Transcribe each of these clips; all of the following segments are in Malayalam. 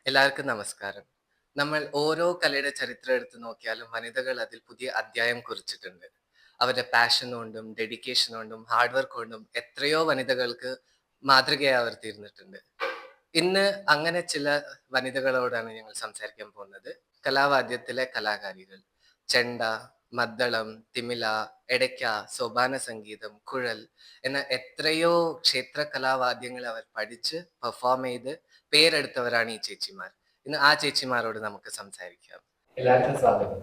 എല്ലാവർക്കും നമസ്കാരം. നമ്മൾ ഓരോ കലയുടെ ചരിത്രം എടുത്ത് നോക്കിയാലും വനിതകൾ അതിൽ പുതിയ അധ്യായം കുറിച്ചിട്ടുണ്ട്. അവരുടെ പാഷൻ കൊണ്ടും ഡെഡിക്കേഷൻ കൊണ്ടും ഹാർഡ് വർക്ക് കൊണ്ടും എത്രയോ വനിതകൾക്ക് മാതൃകയായി അവർ തീർന്നിട്ടുണ്ട്. ഇന്ന് അങ്ങനെ ചില വനിതകളോടാണ് ഞങ്ങൾ സംസാരിക്കാൻ പോകുന്നത്. കലാവാദ്യത്തിലെ കലാകാരികൾ. ചെണ്ട, മദ്ദളം, തിമില, എടയ്ക്ക, സോപാന സംഗീതം, കുഴൽ എന്ന എത്രയോ ക്ഷേത്ര കലാവാദ്യങ്ങൾ അവർ പഠിച്ച് പെർഫോം ചെയ്ത് പേരെടുത്തവരാണ് ഈ ചേച്ചിമാർ. ഇന്ന് ആ ചേച്ചിമാരോട് നമുക്ക് സംസാരിക്കാം. എല്ലാവർക്കും സ്വാഗതം.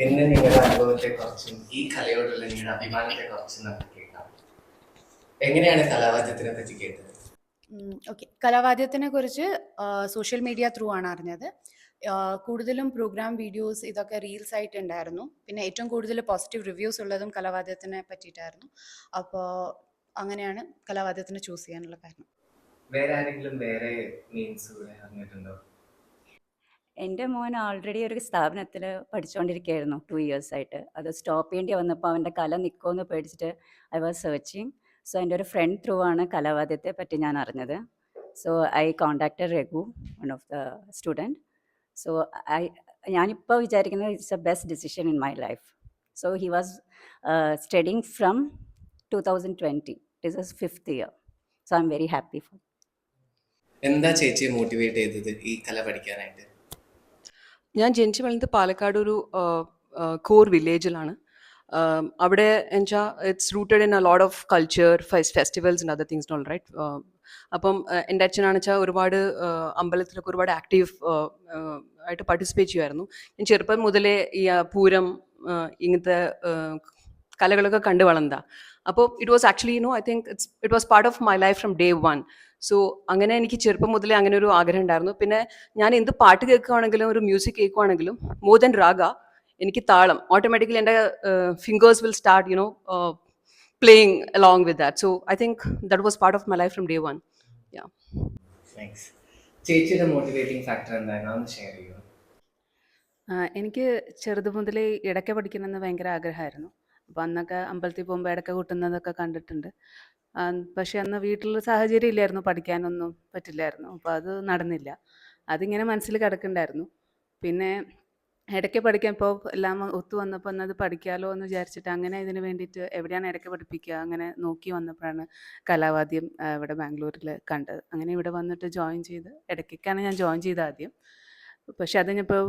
ഇന്ന് നിങ്ങളുടെ അനുഭവത്തെ കുറിച്ചും ഈ കലയോടുള്ള നിങ്ങളുടെ അഭിമാനത്തെ കുറിച്ചും നമുക്ക് കേൾക്കാം. എങ്ങനെയാണ് കലാവാദ്യത്തിനെ പറ്റി കേട്ടത്? ഓക്കെ, കലാവാദ്യത്തിനെ കുറിച്ച് സോഷ്യൽ മീഡിയ ത്രൂ ആണ് അറിഞ്ഞത്. കൂടുതലും പ്രോഗ്രാം വീഡിയോസ് ഇതൊക്കെ റീൽസ് ആയിട്ടുണ്ടായിരുന്നു. പിന്നെ ഏറ്റവും കൂടുതൽ പോസിറ്റീവ് റിവ്യൂസ് ഉള്ളതും കലാവാദ്യത്തിനെ പറ്റിയിട്ടായിരുന്നു. അപ്പോൾ അങ്ങനെയാണ് കലാവാദ്യത്തിനെ ചൂസ് ചെയ്യാനുള്ള കാരണം. വേറെ ആരെങ്കിലും വേറെ മീൻസ് കൂടെ അറിഞ്ഞിട്ടുണ്ടോ? എൻ്റെ മോൻ ഓൾറെഡി ഒരു സ്ഥാപനത്തിൽ പഠിച്ചുകൊണ്ടിരിക്കുകയായിരുന്നു 2 ഇയേഴ്സ് ആയിട്ട്. അത് സ്റ്റോപ്പ് ചെയ്യേണ്ടി വന്നപ്പോൾ അവൻ്റെ കല നിൽക്കുമെന്ന് പേടിച്ചിട്ട് ഐ വാസ് സെർച്ചിങ്. സോ എൻ്റെ ഒരു ഫ്രണ്ട് ത്രൂ ആണ് കലാവാദ്യത്തെ പറ്റി ഞാൻ അറിഞ്ഞത്. So I contacted Raghu, one of the student. So ഞാനിപ്പോൾ വിചാരിക്കുന്നത് it's A best decision in my life. So he was studying from 2020. It is S 5th year. So I am very happy for. എന്താ ചേച്ചിയെ മോട്ടിവേറ്റ് ചെയ്തത് ഈ കല പഠിക്കാനായിട്ട്? ഞാൻ ജനിച്ചു വളർന്നത് പാലക്കാട് ഒരു കോർ വില്ലേജിലാണ്. അവിടെ എന്നുവെച്ചാൽ it's rooted in a lot of culture, festivals and other things all right. അപ്പം എൻ്റെ അച്ഛനാണെന്ന് വെച്ചാൽ ഒരുപാട് അമ്പലത്തിലൊക്കെ ഒരുപാട് ആക്റ്റീവ് ആയിട്ട് പാർട്ടിസിപ്പേറ്റ് ചെയ്യുമായിരുന്നു. ഞാൻ ചെറുപ്പം മുതലേ ഈ പൂരം ഇങ്ങനത്തെ കലകളൊക്കെ കണ്ടു വളർന്നതാണ്. അപ്പോൾ it was actually I think it was part of my life from day one. So അങ്ങനെ എനിക്ക് ചെറുപ്പം മുതലേ അങ്ങനെ ഒരു ആഗ്രഹം ഉണ്ടായിരുന്നു. പിന്നെ ഞാൻ എന്ത് പാട്ട് കേൾക്കുകയാണെങ്കിലും ഒരു മ്യൂസിക് കേൾക്കുകയാണെങ്കിലും മോർ ദൻ രാഗ, എനിക്ക് താളം ഓട്ടോമാറ്റിക്കലി എൻ്റെ fingers will start playing along with that. So I think that was part of my life from day one. ചേച്ചിയുടെ മോട്ടിവേറ്റിംഗ് ഫാക്ടർ എന്തായിരുന്നു, ഒന്ന് ഷെയർ ചെയ്യുമോ? എനിക്ക് ചെറുത് മുതലേ ഇടയ്ക്ക പഠിക്കണമെന്ന് ഭയങ്കര ആഗ്രഹമായിരുന്നു. അപ്പോൾ അന്നൊക്കെ അമ്പലത്തിൽ പോകുമ്പോൾ ഇടയ്ക്ക കൂട്ടുന്നതൊക്കെ കണ്ടിട്ടുണ്ട്. പക്ഷെ അന്ന് വീട്ടിൽ സാഹചര്യം ഇല്ലായിരുന്നു, പഠിക്കാനൊന്നും പറ്റില്ലായിരുന്നു. അപ്പോൾ അത് നടന്നില്ല. അതിങ്ങനെ മനസ്സിൽ കിടക്കുന്നുണ്ടായിരുന്നു. പിന്നെ ഇടയ്ക്ക് പഠിക്കാൻ ഇപ്പോൾ എല്ലാം ഒത്തു വന്നപ്പോൾ എന്നത് പഠിക്കാമല്ലോ എന്ന് വിചാരിച്ചിട്ട് അങ്ങനെ ഇതിന് വേണ്ടിയിട്ട് എവിടെയാണ് ഇടയ്ക്ക് പഠിപ്പിക്കുക അങ്ങനെ നോക്കി വന്നപ്പോഴാണ് കലാവാദ്യം ഇവിടെ ബാംഗ്ലൂരിൽ കണ്ടത്. അങ്ങനെ ഇവിടെ വന്നിട്ട് ജോയിൻ ചെയ്ത്, ഇടയ്ക്കാണ് ഞാൻ ജോയിൻ ചെയ്തത് ആദ്യം. പക്ഷെ അത് കഴിഞ്ഞപ്പോൾ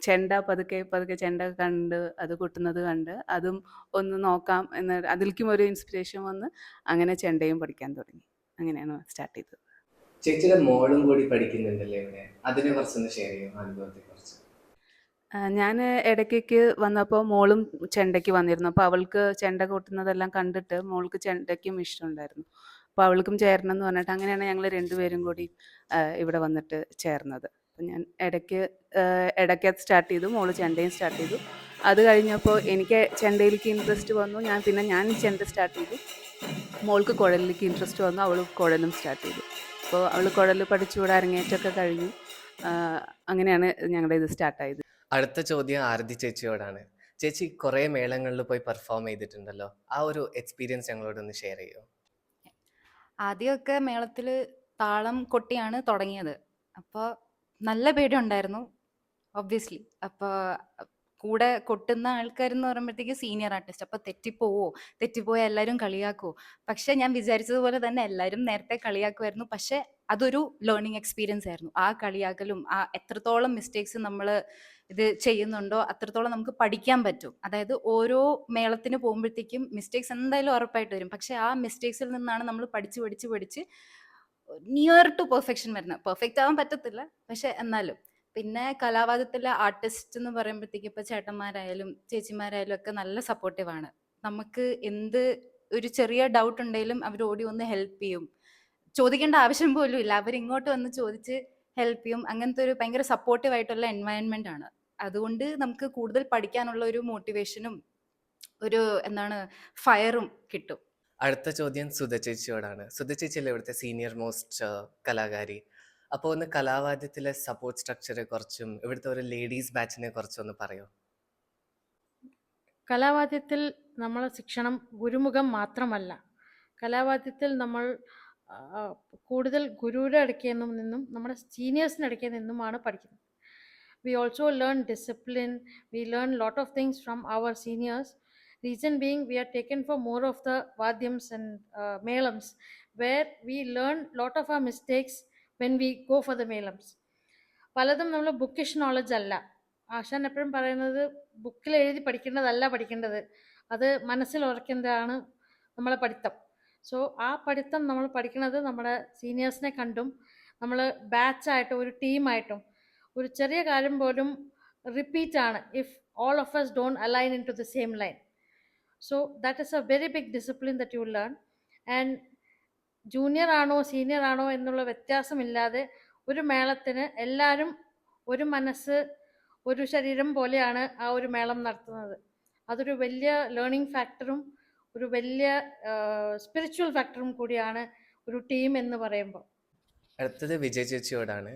ചെണ്ട പതുക്കെ പതുക്കെ ചെണ്ട കണ്ട് അത് കൊട്ടുന്നത് കണ്ട് അതും ഒന്ന് നോക്കാം എന്ന് അതിലേക്കും ഒരു ഇൻസ്പിറേഷൻ വന്ന് അങ്ങനെ ചെണ്ടയും പഠിക്കാൻ തുടങ്ങി. അങ്ങനെയാണ് സ്റ്റാർട്ട് ചെയ്തത്. ചേച്ചിയുടെ മോളും കൂടി പഠിക്കുന്നുണ്ടല്ലേ ഇവിടെ, അതിനെ കുറിച്ചൊന്ന് ഷെയർ ചെയ്യുമോ, അനുഭവത്തെ കുറിച്ച്? ഞാൻ ഇടയ്ക്ക് വന്നപ്പോൾ മോളും ചെണ്ടയ്ക്ക് വന്നിരുന്നു. അപ്പോൾ അവൾക്ക് ചെണ്ട കൊട്ടുന്നതെല്ലാം കണ്ടിട്ട് മോൾക്ക് ചെണ്ടയ്ക്കും ഇഷ്ടമുണ്ടായിരുന്നു. അപ്പോൾ അവൾക്കും ചേരണം എന്ന് പറഞ്ഞിട്ട് അങ്ങനെയാണ് ഞങ്ങൾ രണ്ടുപേരും കൂടി ഇവിടെ വന്നിട്ട് ചേർന്നത്. അപ്പം ഞാൻ ഇടയ്ക്ക് സ്റ്റാർട്ട് ചെയ്തു, മോള് ചെണ്ടയും സ്റ്റാർട്ട് ചെയ്തു. അത് കഴിഞ്ഞപ്പോൾ എനിക്ക് ചെണ്ടയിലേക്ക് ഇൻട്രസ്റ്റ് വന്നു. ഞാൻ ചെണ്ട സ്റ്റാർട്ട് ചെയ്തു. മോൾക്ക് കുഴലിലേക്ക് ഇൻട്രസ്റ്റ് വന്നു, അവൾ കുഴലും സ്റ്റാർട്ട് ചെയ്തു. അപ്പോൾ അവൾ കുഴൽ പഠിച്ചു, ഇവിടെ അരങ്ങേറ്റമൊക്കെ കഴിഞ്ഞു. അങ്ങനെയാണ് ഞങ്ങളുടെ ഇത് സ്റ്റാർട്ടായത്. അടുത്ത ചോദ്യം ആരതി ചേച്ചിയോടാണ്. ചേച്ചി കുറേ മേളങ്ങളിൽ പോയി പെർഫോം ചെയ്തിട്ടുണ്ടല്ലോ, ആ ഒരു എക്സ്പീരിയൻസ് ഞങ്ങളോടൊന്ന് ഷെയർ ചെയ്യുമോ? ആദ്യമൊക്കെ മേളത്തിൽ താളം കൊട്ടിയാണ് തുടങ്ങിയത്. അപ്പോൾ നല്ല പേടിയുണ്ടായിരുന്നു ഒബ്വിയസ്ലി. അപ്പോൾ കൂടെ കൊട്ടുന്ന ആൾക്കാരെന്ന് പറയുമ്പോഴത്തേക്ക് സീനിയർ ആർട്ടിസ്റ്റ്. അപ്പോൾ തെറ്റിപ്പോയാൽ എല്ലാവരും കളിയാക്കുമോ? പക്ഷെ ഞാൻ വിചാരിച്ചതുപോലെ തന്നെ എല്ലാവരും നേരത്തെ കളിയാക്കുമായിരുന്നു. പക്ഷെ അതൊരു ലേണിംഗ് എക്സ്പീരിയൻസ് ആയിരുന്നു. ആ കളിയാക്കലും ആ എത്രത്തോളം മിസ്റ്റേക്സ് നമ്മൾ ഇത് ചെയ്യുന്നുണ്ടോ അത്രത്തോളം നമുക്ക് പഠിക്കാൻ പറ്റും. അതായത് ഓരോ മേളത്തിന് പോകുമ്പോഴത്തേക്കും മിസ്റ്റേക്സ് എന്തായാലും ഉറപ്പായിട്ട് വരും. പക്ഷെ ആ മിസ്റ്റേക്സിൽ നിന്നാണ് നമ്മൾ പഠിച്ച് നിയർ ടു പെർഫെക്ഷൻ വരുന്നത്. പെർഫെക്റ്റ് ആവാൻ പറ്റത്തില്ല, പക്ഷെ എന്നാലും. പിന്നെ കലാവാദത്തിലെ ആർട്ടിസ്റ്റ് എന്ന് പറയുമ്പോഴത്തേക്ക് ഇപ്പോൾ ചേട്ടന്മാരായാലും ചേച്ചിമാരായാലും ഒക്കെ നല്ല സപ്പോർട്ടീവാണ്. നമുക്ക് എന്ത് ഒരു ചെറിയ ഡൗട്ട് ഉണ്ടെങ്കിലും അവർ ഓടി വന്ന് ഹെൽപ്പ് ചെയ്യും. ചോദിക്കേണ്ട ആവശ്യം പോലും ഇല്ല, അവരിങ്ങോട്ട് വന്ന് ചോദിച്ച് ഹെൽപ്പ് ചെയ്യും. അങ്ങനത്തെ ഒരു ഭയങ്കര സപ്പോർട്ടീവ് ആയിട്ടുള്ള എൻവയൺമെന്റ് ആണ്. അതുകൊണ്ട് നമുക്ക് കൂടുതൽ പഠിക്കാനുള്ള ഒരു മോട്ടിവേഷനും ഒരു ഫയറും കിട്ടും. അടുത്ത ചോദ്യം സുധ ചേച്ചിയോടാണ്. സുധ ചേച്ചിയല്ലേ ഇവിടുത്തെ സീനിയർ മോസ്റ്റ് കലാകാരി. അപ്പോൾ ഒന്ന് കലാവാദ്യത്തിലെ സപ്പോർട്ട് സ്ട്രക്ചറെ കുറിച്ചും ഇവിടുത്തെ ഒരു ലേഡീസ് ബാച്ചിനെ കുറിച്ചും ഒന്ന് പറയോ? കലാവാദ്യത്തിൽ നമ്മൾ ശിക്ഷണം ഗുരുമുഖം മാത്രമല്ല. കലാവാദ്യത്തിൽ നമ്മൾ കൂടുതൽ ഗുരുവിൻ്റെ അടുക്കൽ നിന്നും നമ്മുടെ സീനിയേഴ്സിൻ്റെ അടുക്കൽ നിന്നുമാണ് പഠിക്കുന്നത്. We also learn discipline. We learn lot of things from our seniors. Reason being, we are taken for more of the vadyams and melams, where we learn lot of our mistakes when we go for the melams. പലതും നമ്മൾ ബുക്കിഷ് നോളജ് അല്ല. ആശാൻ എപ്പോഴും പറയുന്നത് ബുക്കിൽ എഴുതി പഠിക്കേണ്ടതല്ല പഠിക്കേണ്ടത്, അത് മനസ്സിൽ ഉറക്കേണ്ടതാണ് നമ്മളെ പഠിത്തം. സോ ആ പഠിത്തം നമ്മൾ പഠിക്കുന്നത് നമ്മുടെ സീനിയേഴ്സിനെ കണ്ടും നമ്മൾ ബാച്ചായിട്ടും ഒരു ടീമായിട്ടും. ഒരു ചെറിയ കാര്യം പോലും റിപ്പീറ്റ് ആണ് if all of us don't align into the same line. So that is a very big discipline that you learn. And junior ആണോ സീനിയർ ആണോ എന്നുള്ള വ്യത്യാസമില്ലാതെ ഒരു മേളത്തിന് എല്ലാവരും ഒരു മനസ്സ് ഒരു ശരീരം പോലെയാണ് ആ ഒരു മേളം നടത്തുന്നത്. അതൊരു വലിയ ലേണിംഗ് ഫാക്ടറും ഒരു വലിയ സ്പിരിച്വൽ ഫാക്ടറും കൂടിയാണ് ഒരു ടീം എന്ന് പറയുമ്പോൾ. അടുത്തത് വിജയ് ചേച്ചിയോടാണ്.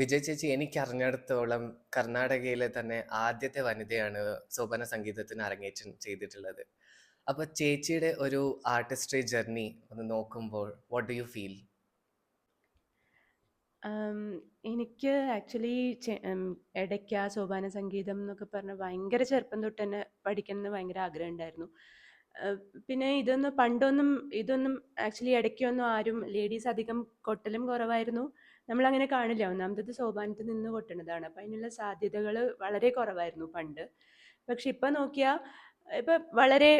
വിജയ് ചേച്ചി എനിക്ക് അറിഞ്ഞിടത്തോളം കർണാടകയിലെ തന്നെ ആദ്യത്തെ വനിതയാണ് സോപാന സംഗീതത്തിന് അരങ്ങേറ്റം ചെയ്തിട്ടുള്ളത്. അപ്പോൾ ചേച്ചിയുടെ ഒരു ആർട്ടിസ്ട്രി ജേർണി ഒന്ന് നോക്കുമ്പോൾ വാട്ട് ഡു യു ഫീൽ? എനിക്ക് ആക്ച്വലി ഇടയ്ക്ക സോപാന സംഗീതം എന്നൊക്കെ പറഞ്ഞാൽ ഭയങ്കര ചെറുപ്പം തൊട്ട് തന്നെ പഠിക്കണമെന്ന് ഭയങ്കര ആഗ്രഹം ഉണ്ടായിരുന്നു. പിന്നെ ഇതൊന്നും ആക്ച്വലി ഇടയ്ക്കൊന്നും ആരും ലേഡീസ് അധികം കൊട്ടലും കുറവായിരുന്നു. നമ്മളങ്ങനെ കാണില്ല. ഒന്നാമത്തത് സോപാനത്തിൽ നിന്ന് കൊട്ടുന്നതാണ്. അപ്പം അതിനുള്ള സാധ്യതകൾ വളരെ കുറവായിരുന്നു പണ്ട്. പക്ഷെ ഇപ്പം നോക്കിയാൽ ഇപ്പം വളരെ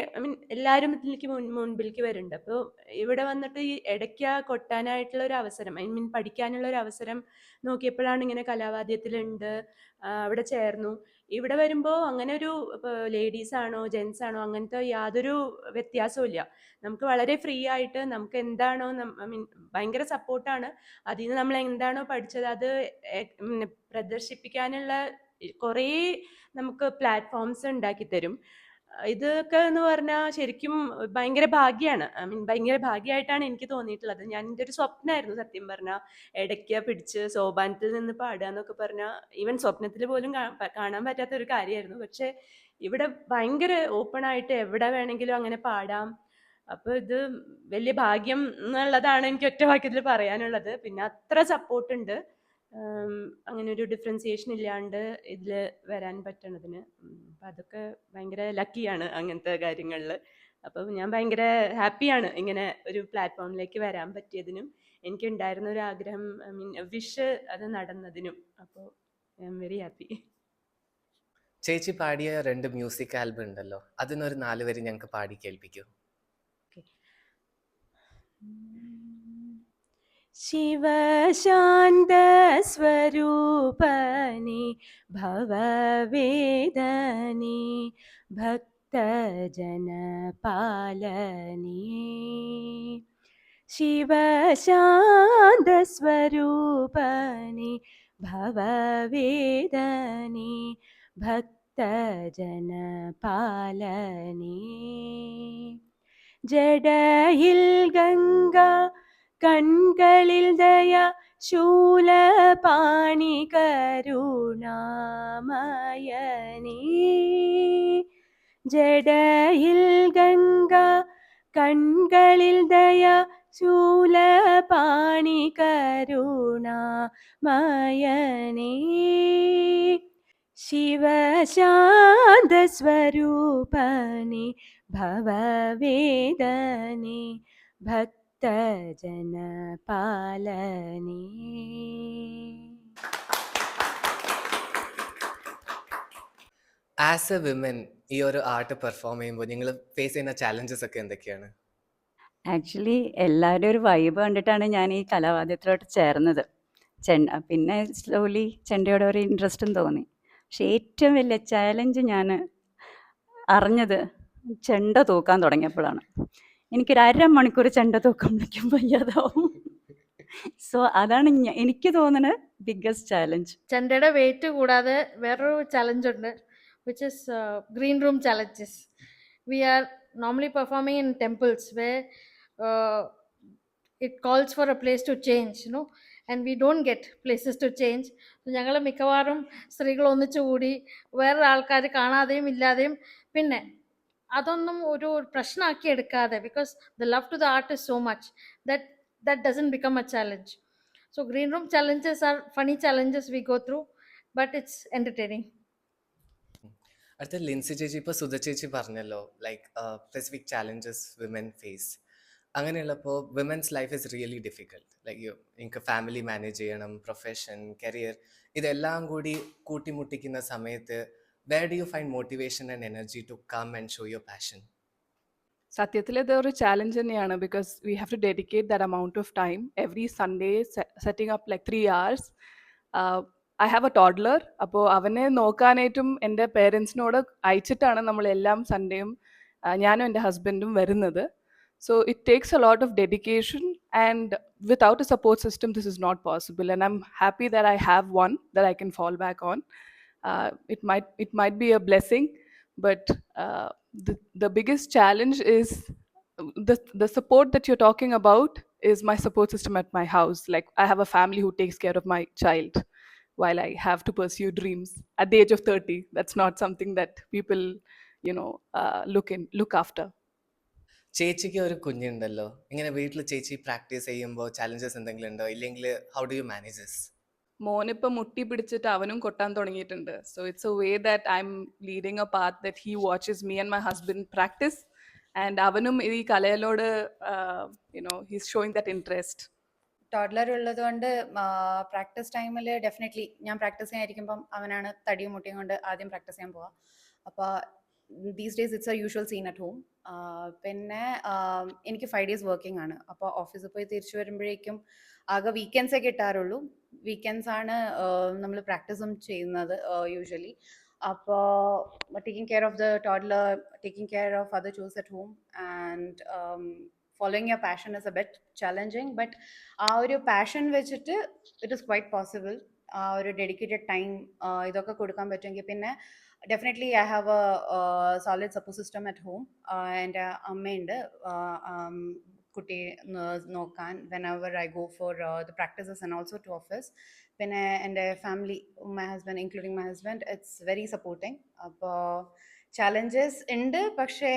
എല്ലാവരും ഇതിലേക്ക് മുൻപിലേക്ക് വരുന്നുണ്ട്. അപ്പോൾ ഇവിടെ വന്നിട്ട് ഈ ഇടയ്ക്ക കൊട്ടാനായിട്ടുള്ള ഒരു അവസരം, പഠിക്കാനുള്ള ഒരു അവസരം നോക്കിയപ്പോഴാണ് ഇങ്ങനെ കലാവാദ്യത്തിലുണ്ട്, അവിടെ ചേർന്നു. ഇവിടെ വരുമ്പോൾ അങ്ങനെ ഒരു ലേഡീസ് ആണോ ജെൻസ് ആണോ അങ്ങനത്തെ യാതൊരു വ്യത്യാസവും ഇല്ല. നമുക്ക് വളരെ ഫ്രീ ആയിട്ട് നമുക്ക് എന്താണോ ഭയങ്കര സപ്പോർട്ടാണ്. അതിൽ നിന്ന് നമ്മൾ എന്താണോ പഠിച്ചത് അത് പ്രദർശിപ്പിക്കാനുള്ള കുറേ നമുക്ക് പ്ലാറ്റ്ഫോംസ് ഉണ്ടാക്കി തരും. ഇതൊക്കെ എന്ന് പറഞ്ഞാൽ ശരിക്കും ഭയങ്കര ഭാഗ്യമാണ്. ഭയങ്കര ഭാഗ്യമായിട്ടാണ് എനിക്ക് തോന്നിയിട്ടുള്ളത്. എൻ്റെ ഒരു സ്വപ്നമായിരുന്നു സത്യം പറഞ്ഞാൽ ഇടയ്ക്ക പിടിച്ച് സോപാനത്തിൽ നിന്ന് പാടുക എന്നൊക്കെ പറഞ്ഞാൽ ഈവൻ സ്വപ്നത്തിൽ പോലും കാണാൻ പറ്റാത്ത ഒരു കാര്യമായിരുന്നു. പക്ഷെ ഇവിടെ ഭയങ്കര ഓപ്പൺ ആയിട്ട് എവിടെ വേണമെങ്കിലും അങ്ങനെ പാടാം. അപ്പോൾ ഇത് വലിയ ഭാഗ്യം എന്നുള്ളതാണ് എനിക്ക് ഒറ്റ വാക്യത്തിൽ പറയാനുള്ളത്. പിന്നെ അത്ര സപ്പോർട്ടുണ്ട്, അങ്ങനെ ഒരു ഡിഫറൻസിയേഷൻ ഇല്ലാണ്ട് ഇതിൽ വരാൻ പറ്റണതിന്. അപ്പം അതൊക്കെ ഭയങ്കര ലക്കിയാണ് അങ്ങനത്തെ കാര്യങ്ങളിൽ. അപ്പം ഞാൻ ഭയങ്കര ഹാപ്പിയാണ് ഇങ്ങനെ ഒരു പ്ലാറ്റ്ഫോമിലേക്ക് വരാൻ പറ്റിയതിനും എനിക്കുണ്ടായിരുന്ന ഒരു ആഗ്രഹം വിഷ് അത് നടന്നതിനും. അപ്പോൾ ഐ എം വെരി ഹാപ്പി. ചേച്ചി പാടിയ 2 മ്യൂസിക് ആൽബം ഉണ്ടല്ലോ, അതിനൊരു 4 വരി ഞങ്ങൾക്ക് പാടി കേൾപ്പിക്കൂ. ശിവശാന്ത സ്വരൂപനി ഭവവേദനി ഭക്തജന പാലനി. ശിവശാന്ത സ്വരൂപനി ഭവവേദനി ഭക്തജന പാലനി. ജഡയിൽ ഗംഗ കൺകളിൽ ദയ ശൂലപാണി കരുണാമയനി. ജഡയിൽ ഗംഗ കൺകളിൽ ദയ ശൂലപാണി കരുണാമയനി. ശിവശാന്ത സ്വരൂപനി ഭവവേദനി ഭക്തജന പാലനി. ആസ് എ വിമൻ ഈ ഒരു ആർട്ട് പെർഫോം ചെയ്യുമ്പോൾ നിങ്ങൾ ഫേസ് ചെയ്യുന്ന ചാലഞ്ചസ് ഒക്കെ എന്തൊക്കെയാണ്? ആക്ച്വലി എല്ലാവരും ഒരു വൈബ് കണ്ടിട്ടാണ് ഞാൻ ഈ കലാവാദ്യത്തിലോട്ട് ചേർന്നത്. പിന്നെ സ്ലോലി ചെണ്ടയോടെ ഒരു ഇൻട്രസ്റ്റും തോന്നി. പക്ഷെ ഏറ്റവും വലിയ ചാലഞ്ച് ഞാൻ അറിഞ്ഞത് ചെണ്ട തൂക്കാൻ തുടങ്ങിയപ്പോഴാണ്. എനിക്കൊരു അരമണിക്കൂർ ചെണ്ട തൂക്കുമ്പോഴേക്കും വയ്യാതാവും. സോ അതാണ് എനിക്ക് തോന്നുന്നത് ബിഗ്ഗസ്റ്റ് ചാലഞ്ച്. ചെണ്ടയുടെ വെയിറ്റ് കൂടാതെ വേറൊരു ചലഞ്ച് ഉണ്ട്, which is green room challenges. We are normally performing in temples where it calls for a place to change, and we don't get places to change. So ഞങ്ങൾ മിക്കവാറും സ്ത്രീകൾ ഒന്നിച്ചുകൂടി വേറെ ആൾക്കാർ കാണാതെയും ഇല്ലാതെയും പിന്നെ അതൊന്നും ഒരു പ്രശ്നമാക്കി എടുക്കാതെ, because the love to the art is so much that that doesn't become a challenge. So green room challenges are funny challenges we go through, but it's entertaining. അടുത്ത ലിൻസി ചേച്ചി, ഇപ്പോൾ സുധ ചേച്ചി പറഞ്ഞല്ലോ like specific challenges women face. അങ്ങനെയുള്ളപ്പോൾ women's life is really difficult. Like എനിക്ക് ഫാമിലി മാനേജ് ചെയ്യണം, പ്രൊഫഷൻ, കരിയർ, ഇതെല്ലാം കൂടി കൂട്ടിമുട്ടിക്കുന്ന സമയത്ത് where do you find motivation and energy to come and show your passion? സത്യത്തിൽ ഇതൊരു ചാലഞ്ച് തന്നെയാണ്, because we have to dedicate that amount of time every Sunday, setting up like 3 hours. I have a toddler. അപ്പോൾ അവനെ നോക്കാനായിട്ടും എൻ്റെ പേരൻസിനോട് അയച്ചിട്ടാണ് നമ്മളെല്ലാം സൺഡേയും ഞാനും എൻ്റെ ഹസ്ബൻഡും വരുന്നത്. So it takes A lot of dedication, and without a support system this is not possible, and I'm happy that I have one that I can fall back on. It might be a blessing, but the biggest challenge is the support that you're talking about is my support system at my house. Like, I have a family who takes care of my child while I have to pursue dreams at the age of 30. That's not something that people, look after. ചേച്ചിക്ക് ഒരു കുഞ്ഞുണ്ടല്ലോ, ഇങ്ങനെ വീട്ടിൽ ചേച്ചി പ്രാക്ടീസ് ചെയ്യുമ്പോൾ ചാലഞ്ചസ് എന്തെങ്കിലും ഉണ്ടോ? ഇല്ലെങ്കിൽ how do you manage this? മോനിപ്പം മുട്ടി പിടിച്ചിട്ട് അവനും കൊട്ടാൻ തുടങ്ങിയിട്ടുണ്ട്. So it's a way that I am leading a path that he watches me and my husband practice, and അവനും ഈ കലയിലോട് he's showing that interest. Toddler ഉള്ളതുകൊണ്ട് പ്രാക്ടീസ് ടൈമിൽ ഡെഫിനറ്റ്ലി ഞാൻ പ്രാക്ടീസ് ചെയ്യാനിരിക്കുമ്പം അവനാണ് തടിയും മുട്ടിയും കൊണ്ട് ആദ്യം പ്രാക്ടീസ് ചെയ്യാൻ പോവുക. അപ്പോൾ these days it's a usual scene at home. പിന്നെ എനിക്ക് 5 days വർക്കിംഗ് ആണ്. അപ്പോൾ ഓഫീസിൽ പോയി തിരിച്ചു വരുമ്പോഴേക്കും ആകെ വീക്കെൻഡ്സേ കിട്ടാറുള്ളൂ. വീക്കെൻഡ്സ് ആണ് നമ്മൾ പ്രാക്ടീസും ചെയ്യുന്നത് യൂഷ്വലി. അപ്പോൾ taking care of the toddler, taking care of other choose at home, and following your passion is a bit challenging, but ആ ഒരു പാഷൻ വെച്ചിട്ട് ഇറ്റ് ഇസ് ക്വൈറ്റ് പോസിബിൾ. ആ ഒരു ഡെഡിക്കേറ്റഡ് ടൈം ഇതൊക്കെ കൊടുക്കാൻ പറ്റുമെങ്കിൽ പിന്നെ definitely I have A solid support system at home. എൻ്റെ അമ്മയുണ്ട് കുട്ടിയെ നോക്കാൻ whenever I go for the practices and also to office. പിന്നെ എൻ്റെ family, my husband including my husband, it's very supporting. അപ്പോൾ ചാലഞ്ചസ് ഉണ്ട്, പക്ഷേ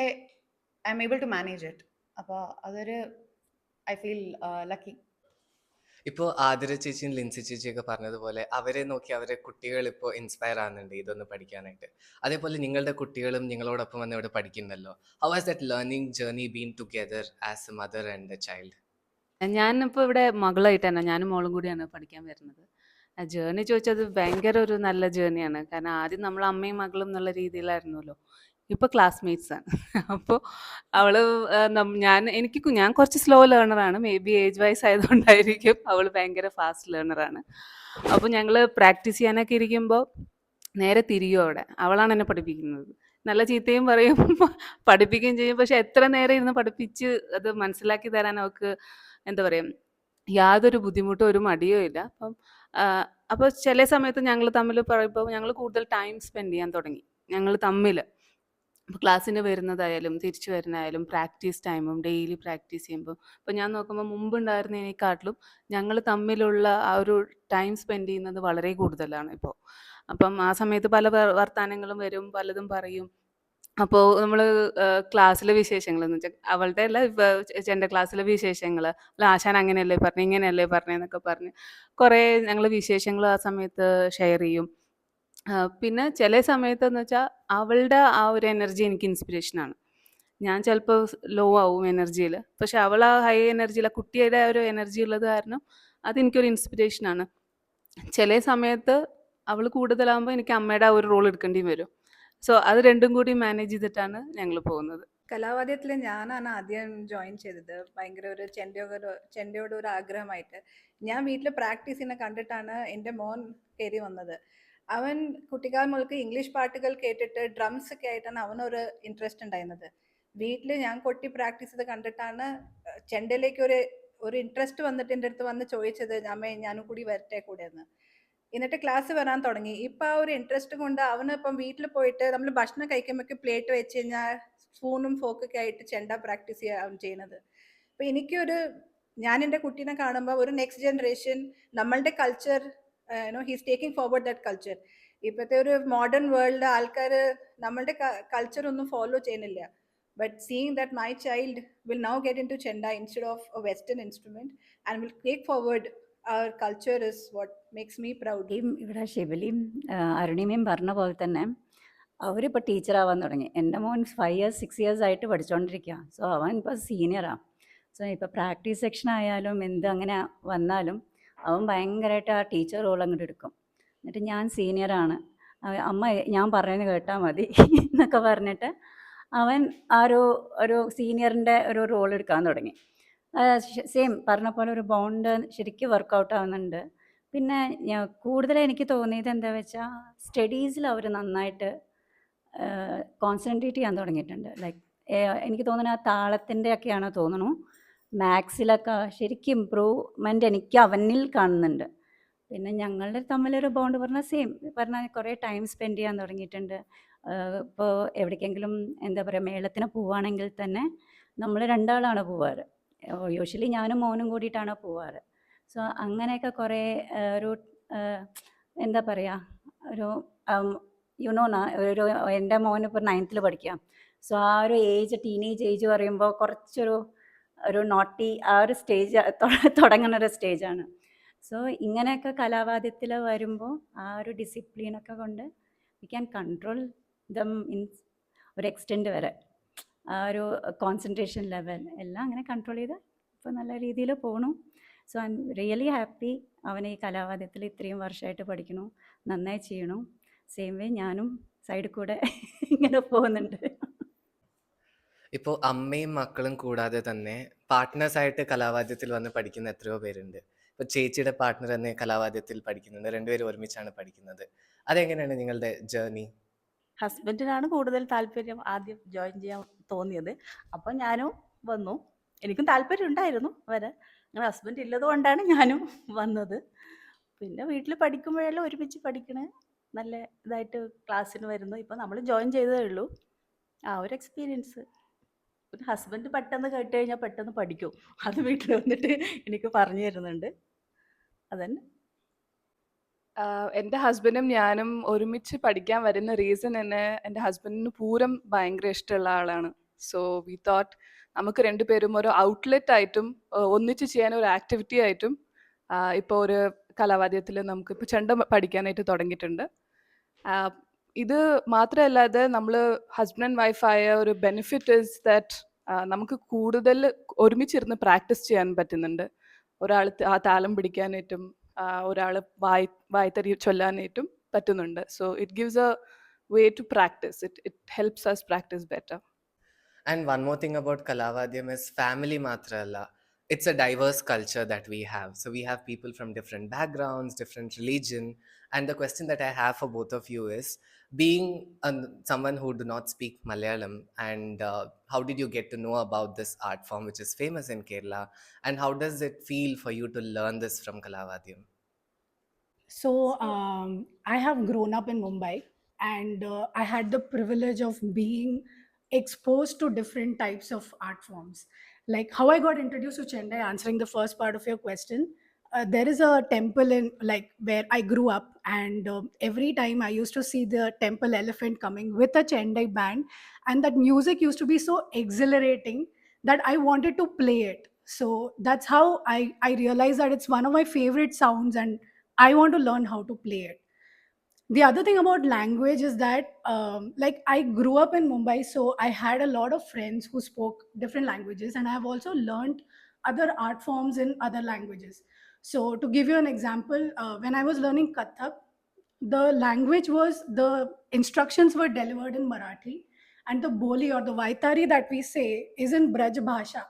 I am able to manage it. അപ്പോൾ അതൊരു ഐ ഫീൽ ലക്കി. ഇപ്പോൾ ആതിര ചേച്ചിയും ലിൻസി ചേച്ചിയൊക്കെ പറഞ്ഞതുപോലെ അവരെ നോക്കി അവരെ കുട്ടികൾ ഇപ്പോൾ ഇൻസ്പയർ ആകുന്നുണ്ട് ഇതൊന്ന് പഠിക്കാനായിട്ട്. അതേപോലെ നിങ്ങളുടെ കുട്ടികളും നിങ്ങളോടൊപ്പം വന്ന് ഇവിടെ പഠിക്കുന്നല്ലോ. How has that learning journey been together as a mother and a child? ഞാനിപ്പോൾ ഇവിടെ മകളായിട്ടാണ്, ഞാനും മോളും കൂടിയാണ് പഠിക്കാൻ വരുന്നത്. ജേർണി ചോദിച്ചത് ഭയങ്കര ഒരു നല്ല ജേർണിയാണ്. കാരണം ആദ്യം നമ്മൾ അമ്മയും മകളും എന്നുള്ള രീതിയിലായിരുന്നല്ലോ, ഇപ്പോൾ ക്ലാസ്മേറ്റ്സ് ആണ്. അപ്പോൾ അവൾ ഞാൻ കുറച്ച് സ്ലോ ലേണറാണ്, മേ ബി ഏജ് വൈസ് ആയതുകൊണ്ടായിരിക്കും. അവൾ ഭയങ്കര ഫാസ്റ്റ് ലേണറാണ്. അപ്പോൾ ഞങ്ങൾ പ്രാക്ടീസ് ചെയ്യാനൊക്കെ ഇരിക്കുമ്പോൾ നേരെ തിരിയും അവിടെ. അവളാണ് എന്നെ പഠിപ്പിക്കുന്നത്. നല്ല ചീത്തയും പറയും, പഠിപ്പിക്കുകയും ചെയ്യും. പക്ഷെ എത്ര നേരം ഇരുന്ന് പഠിപ്പിച്ച് അത് മനസ്സിലാക്കി തരാൻ അവൾക്ക് എന്താ പറയുക, യാതൊരു ബുദ്ധിമുട്ടോ ഒരു മടിയോ ഇല്ല. അപ്പോൾ ചില സമയത്ത് ഞങ്ങൾ തമ്മിൽ പറയുമ്പോൾ ഞങ്ങൾ കൂടുതൽ ടൈം സ്പെൻഡ് ചെയ്യാൻ തുടങ്ങി ഞങ്ങൾ തമ്മിൽ. അപ്പോൾ ക്ലാസ്സിന് വരുന്നതായാലും തിരിച്ചു വരുന്നതായാലും പ്രാക്ടീസ് ടൈമും ഡെയിലി പ്രാക്ടീസ് ചെയ്യുമ്പോൾ ഇപ്പോൾ ഞാൻ നോക്കുമ്പോൾ മുമ്പുണ്ടായിരുന്നതിനെക്കാട്ടിലും ഞങ്ങൾ തമ്മിലുള്ള ആ ഒരു ടൈം സ്പെൻഡ് ചെയ്യുന്നത് വളരെ കൂടുതലാണ് ഇപ്പോൾ. അപ്പം ആ സമയത്ത് പല വർത്തമാനങ്ങളും വരും, പലതും പറയും. അപ്പോൾ നമ്മൾ ക്ലാസ്സിലെ വിശേഷങ്ങൾ എന്ന് വെച്ചാൽ അവളുടെ അല്ല, എൻ്റെ ക്ലാസ്സിലെ വിശേഷങ്ങൾ, അല്ല ആശാൻ അങ്ങനെയല്ലേ പറഞ്ഞു, ഇങ്ങനെയല്ലേ പറഞ്ഞെന്നൊക്കെ പറഞ്ഞ് കുറേ ഞങ്ങൾ വിശേഷങ്ങൾ ആ സമയത്ത് ഷെയർ ചെയ്യും. പിന്നെ ചില സമയത്തെന്ന് വെച്ചാൽ അവളുടെ ആ ഒരു എനർജി എനിക്ക് ഇൻസ്പിറേഷനാണ്. ഞാൻ ചിലപ്പോൾ ലോ ആവും എനർജിയിൽ, പക്ഷെ അവൾ ആ ഹൈ എനർജിയിൽ, ആ കുട്ടിയുടെ ആ ഒരു എനർജി ഉള്ളത് കാരണം അതെനിക്കൊരു ഇൻസ്പിറേഷനാണ്. ചില സമയത്ത് അവൾ കൂടുതലാകുമ്പോൾ എനിക്ക് അമ്മയുടെ ആ ഒരു റോൾ എടുക്കേണ്ടിയും വരും. സോ അത് രണ്ടും കൂടി മാനേജ് ചെയ്തിട്ടാണ് ഞങ്ങൾ പോകുന്നത്. കലാവാദ്യത്തിൽ ഞാനാണ് ആദ്യം ജോയിൻ ചെയ്തത്. ഭയങ്കര ഒരു ചെണ്ടയോട് ഒരു ആഗ്രഹമായിട്ട്. ഞാൻ വീട്ടിൽ പ്രാക്ടീസ് ചെയ്യുന്ന കണ്ടിട്ടാണ് എൻ്റെ മോൻ കയറി വന്നത്. അവൻ കുട്ടിക്കാലം മുതൽക്ക് ഇംഗ്ലീഷ് പാട്ടുകൾ കേട്ടിട്ട് ഡ്രംസ് ഒക്കെ ആയിട്ടാണ് അവനൊരു ഇൻട്രസ്റ്റ് ഉണ്ടായിരുന്നത്. വീട്ടിൽ ഞാൻ കൊട്ടി പ്രാക്ടീസ് ചെയ്ത് കണ്ടിട്ടാണ് ചെണ്ടയിലേക്ക് ഒരു ഇൻട്രസ്റ്റ് വന്നിട്ട് എൻ്റെ അടുത്ത് വന്ന് ചോദിച്ചത്, അമ്മേ ഞാനും കൂടി വരട്ടെ കൂടെ എന്ന്. എന്നിട്ട് ക്ലാസ് വരാൻ തുടങ്ങി. ഇപ്പം ആ ഒരു ഇൻട്രസ്റ്റ് കൊണ്ട് അവന് ഇപ്പം വീട്ടിൽ പോയിട്ട് നമ്മൾ ഭക്ഷണം കഴിക്കുമ്പോഴേക്ക് പ്ലേറ്റ് വെച്ച് കഴിഞ്ഞാൽ സ്പൂണും ഫോക്കൊക്കെ ആയിട്ട് ചെണ്ട പ്രാക്ടീസ് ചെയ്യാൻ ചെയ്യുന്നത്. അപ്പം ഞാൻ എൻ്റെ കുട്ടീനെ കാണുമ്പോൾ ഒരു നെക്സ്റ്റ് ജനറേഷൻ നമ്മളുടെ culture he's taking forward that culture. ഇപ്പോഴത്തെ ഒരു മോഡേൺ വേൾഡ് ആൾക്കാർ നമ്മളുടെ കൾച്ചർ ഒന്നും ഫോളോ ചെയ്യുന്നില്ല. But seeing that my child will now get into Chenda instead of a Western instrument and will take forward our culture is what makes me proud. ഇവിടെ ഷിബിലിയും അരുണിമയും പറഞ്ഞ പോലെ തന്നെ അവരിപ്പോൾ ടീച്ചറാവാൻ തുടങ്ങി. എൻ്റെ മോൻ 5 ഇയേഴ്സ് 6 ഇയേഴ്സ് ആയിട്ട് പഠിച്ചുകൊണ്ടിരിക്കുക. സോ അവൻ ഇപ്പോൾ സീനിയറാണ്. സോ ഇപ്പോൾ പ്രാക്ടീസ് സെക്ഷൻ ആയാലും എന്ത് അങ്ങനെ വന്നാലും അവൻ ഭയങ്കരമായിട്ട് ആ ടീച്ചർ റോൾ അങ്ങോട്ട് എടുക്കും. എന്നിട്ട് ഞാൻ സീനിയറാണ്, അമ്മ ഞാൻ പറയുന്നത് കേട്ടാൽ മതി എന്നൊക്കെ പറഞ്ഞിട്ട് അവൻ ആ ഒരു സീനിയറിൻ്റെ ഒരു റോൾ എടുക്കാൻ തുടങ്ങി. സെയിം പറഞ്ഞ പോലെ ഒരു ബോണ്ട് ശരിക്കും വർക്കൗട്ട് ആവുന്നുണ്ട്. പിന്നെ കൂടുതൽ എനിക്ക് തോന്നിയത് എന്താ വെച്ചാൽ സ്റ്റഡീസിൽ അവർ നന്നായിട്ട് കോൺസെൻട്രേറ്റ് ചെയ്യാൻ തുടങ്ങിയിട്ടുണ്ട്. ലൈക്ക് എനിക്ക് തോന്നുന്നു ആ താളത്തിൻ്റെ ഒക്കെയാണോ തോന്നുന്നു, മാത്സിലൊക്കെ ശരിക്കും ഇമ്പ്രൂവ്മെൻ്റ് എനിക്ക് അവനിൽ കാണുന്നുണ്ട്. പിന്നെ ഞങ്ങളുടെ തമ്മിലൊരു ബോണ്ട് പറഞ്ഞാൽ സെയിം പറഞ്ഞാൽ കുറേ ടൈം സ്പെൻഡ് ചെയ്യാൻ തുടങ്ങിയിട്ടുണ്ട്. ഇപ്പോൾ എവിടേക്കെങ്കിലും എന്താ പറയുക മേളത്തിന് പോവുകയാണെങ്കിൽ തന്നെ നമ്മൾ രണ്ടാളാണ് പോവാറ്. യൂഷ്വലി ഞാനും മോനും കൂടിയിട്ടാണ് പോവാറ്. സോ അങ്ങനെയൊക്കെ കുറേ ഒരു എന്താ പറയുക ഒരു ഒരു എൻ്റെ മോനിപ്പോൾ 9th പഠിക്കാം. സോ ആ ഒരു ഏജ് ടീനേജ് ഏജ് പറയുമ്പോൾ കുറച്ചൊരു നോട്ടി ആ ഒരു സ്റ്റേജ് തുടങ്ങുന്ന ഒരു സ്റ്റേജാണ്. സോ ഇങ്ങനെയൊക്കെ കലാവാദ്യത്തിൽ വരുമ്പോൾ ആ ഒരു ഡിസിപ്ലിനൊക്കെ കൊണ്ട് we can control them in ഒരു എക്സ്റ്റെൻഡ് വരെ. ആ ഒരു കോൺസെൻട്രേഷൻ ലെവൽ എല്ലാം അങ്ങനെ കൺട്രോൾ ചെയ്ത് ഇപ്പോൾ നല്ല രീതിയിൽ പോകണു. So I am really happy അവൻ ഈ കലാവാദ്യത്തിൽ ഇത്രയും വർഷമായിട്ട് പഠിക്കണു, നന്നായി ചെയ്യണു. സെയിം വേ ഞാനും സൈഡിൽ കൂടെ ഇങ്ങനെ പോകുന്നുണ്ട്. ഇപ്പോൾ അമ്മയും മക്കളും കൂടാതെ തന്നെ പാർട്ട്നേഴ്സായിട്ട് കലാവാദ്യത്തിൽ വന്ന് പഠിക്കുന്ന എത്രയോ പേരുണ്ട്. ഇപ്പോൾ ചേച്ചിയുടെ പാർട്ട്ണർ തന്നെ കലാവാദ്യത്തിൽ പഠിക്കുന്നുണ്ട്, രണ്ടുപേരും ഒരുമിച്ചാണ് പഠിക്കുന്നത്. അതെങ്ങനെയാണ് നിങ്ങളുടെ ജേർണി? ഹസ്ബൻഡിനാണ് കൂടുതൽ താല്പര്യം ആദ്യം ജോയിൻ ചെയ്യാൻ തോന്നിയത്. അപ്പോൾ ഞാനും വന്നു. എനിക്കും താല്പര്യം ഉണ്ടായിരുന്നു വരാൻ. അങ്ങനെ ഹസ്ബൻഡ് ഇല്ലത് കൊണ്ടാണ് ഞാനും വന്നത്. പിന്നെ വീട്ടിൽ പഠിക്കുമ്പോഴെല്ലാം ഒരുമിച്ച് പഠിക്കണേ നല്ല ഇതായിട്ട് ക്ലാസ്സിന് വരുന്നു. ഇപ്പോൾ നമ്മൾ ജോയിൻ ചെയ്തതേ ഉള്ളൂ. ആ ഒരു എക്സ്പീരിയൻസ്. പിന്നെ ഹസ്ബൻഡ് പെട്ടെന്ന് കേട്ട് കഴിഞ്ഞാൽ പെട്ടെന്ന് പഠിക്കും. അത് വീട്ടിൽ വന്നിട്ട് എനിക്ക് പറഞ്ഞു തരുന്നുണ്ട്. അതന്നെ. എൻ്റെ ഹസ്ബൻഡും ഞാനും ഒരുമിച്ച് പഠിക്കാൻ വരുന്ന റീസൺ തന്നെ എൻ്റെ ഹസ്ബൻഡിന് പൂരം ഭയങ്കര ഇഷ്ടമുള്ള ആളാണ്. സോ വി തോട്ട് നമുക്ക് രണ്ടുപേരും ഒരു ഔട്ട്ലെറ്റ് ആയിട്ടും ഒന്നിച്ച് ചെയ്യാൻ ഒരു ആക്ടിവിറ്റി ആയിട്ടും ഇപ്പോൾ ഒരു കലാവാദ്യത്തിൽ നമുക്ക് ഇപ്പോൾ ചെണ്ട പഠിക്കാനായിട്ട് തുടങ്ങിയിട്ടുണ്ട്. ഇത് മാത്രമല്ലാതെ നമ്മൾ ഹസ്ബൻഡ് ആൻഡ് വൈഫായ ഒരു ബെനിഫിറ്റ് ഇസ് ദാറ്റ് നമുക്ക് കൂടുതൽ ഒരുമിച്ചിരുന്ന് പ്രാക്ടീസ് ചെയ്യാൻ പറ്റുന്നുണ്ട്. ഒരാൾ ആ താളം പിടിക്കാനായിട്ടും ഒരാൾ വായ്ത്തരി ചൊല്ലാനായിട്ടും പറ്റുന്നുണ്ട്. So it gives a way to practise. It helps us practise better. And one more thing about Kalavadyam is family matralla. It's a diverse culture that we have. So we have people from different backgrounds, different religion. And the question that I have for both of you is, being someone who do not speak Malayalam, and how did you get to know about this art form which is famous in Kerala? And how does it feel for you to learn this from Kalavadyam? So I have grown up in Mumbai, and I had the privilege of being exposed to different types of art forms. Like how I got introduced to Chennai, answering the first part of your question, there is a temple in like where I grew up, and every time I used to see the temple elephant coming with a Chennai band, and that music used to be so exhilarating that I wanted to play it. So that's how I realized that it's one of my favorite sounds, and I want to learn how to play it. The other thing about language is that like I grew up in Mumbai, so I had a lot of friends who spoke different languages, and I have also learned other art forms in other languages. So to give you an example, when I was learning Kathak, the language was, the instructions were delivered in Marathi, and the boli or the vaitari that we say is in Braj Bhasha.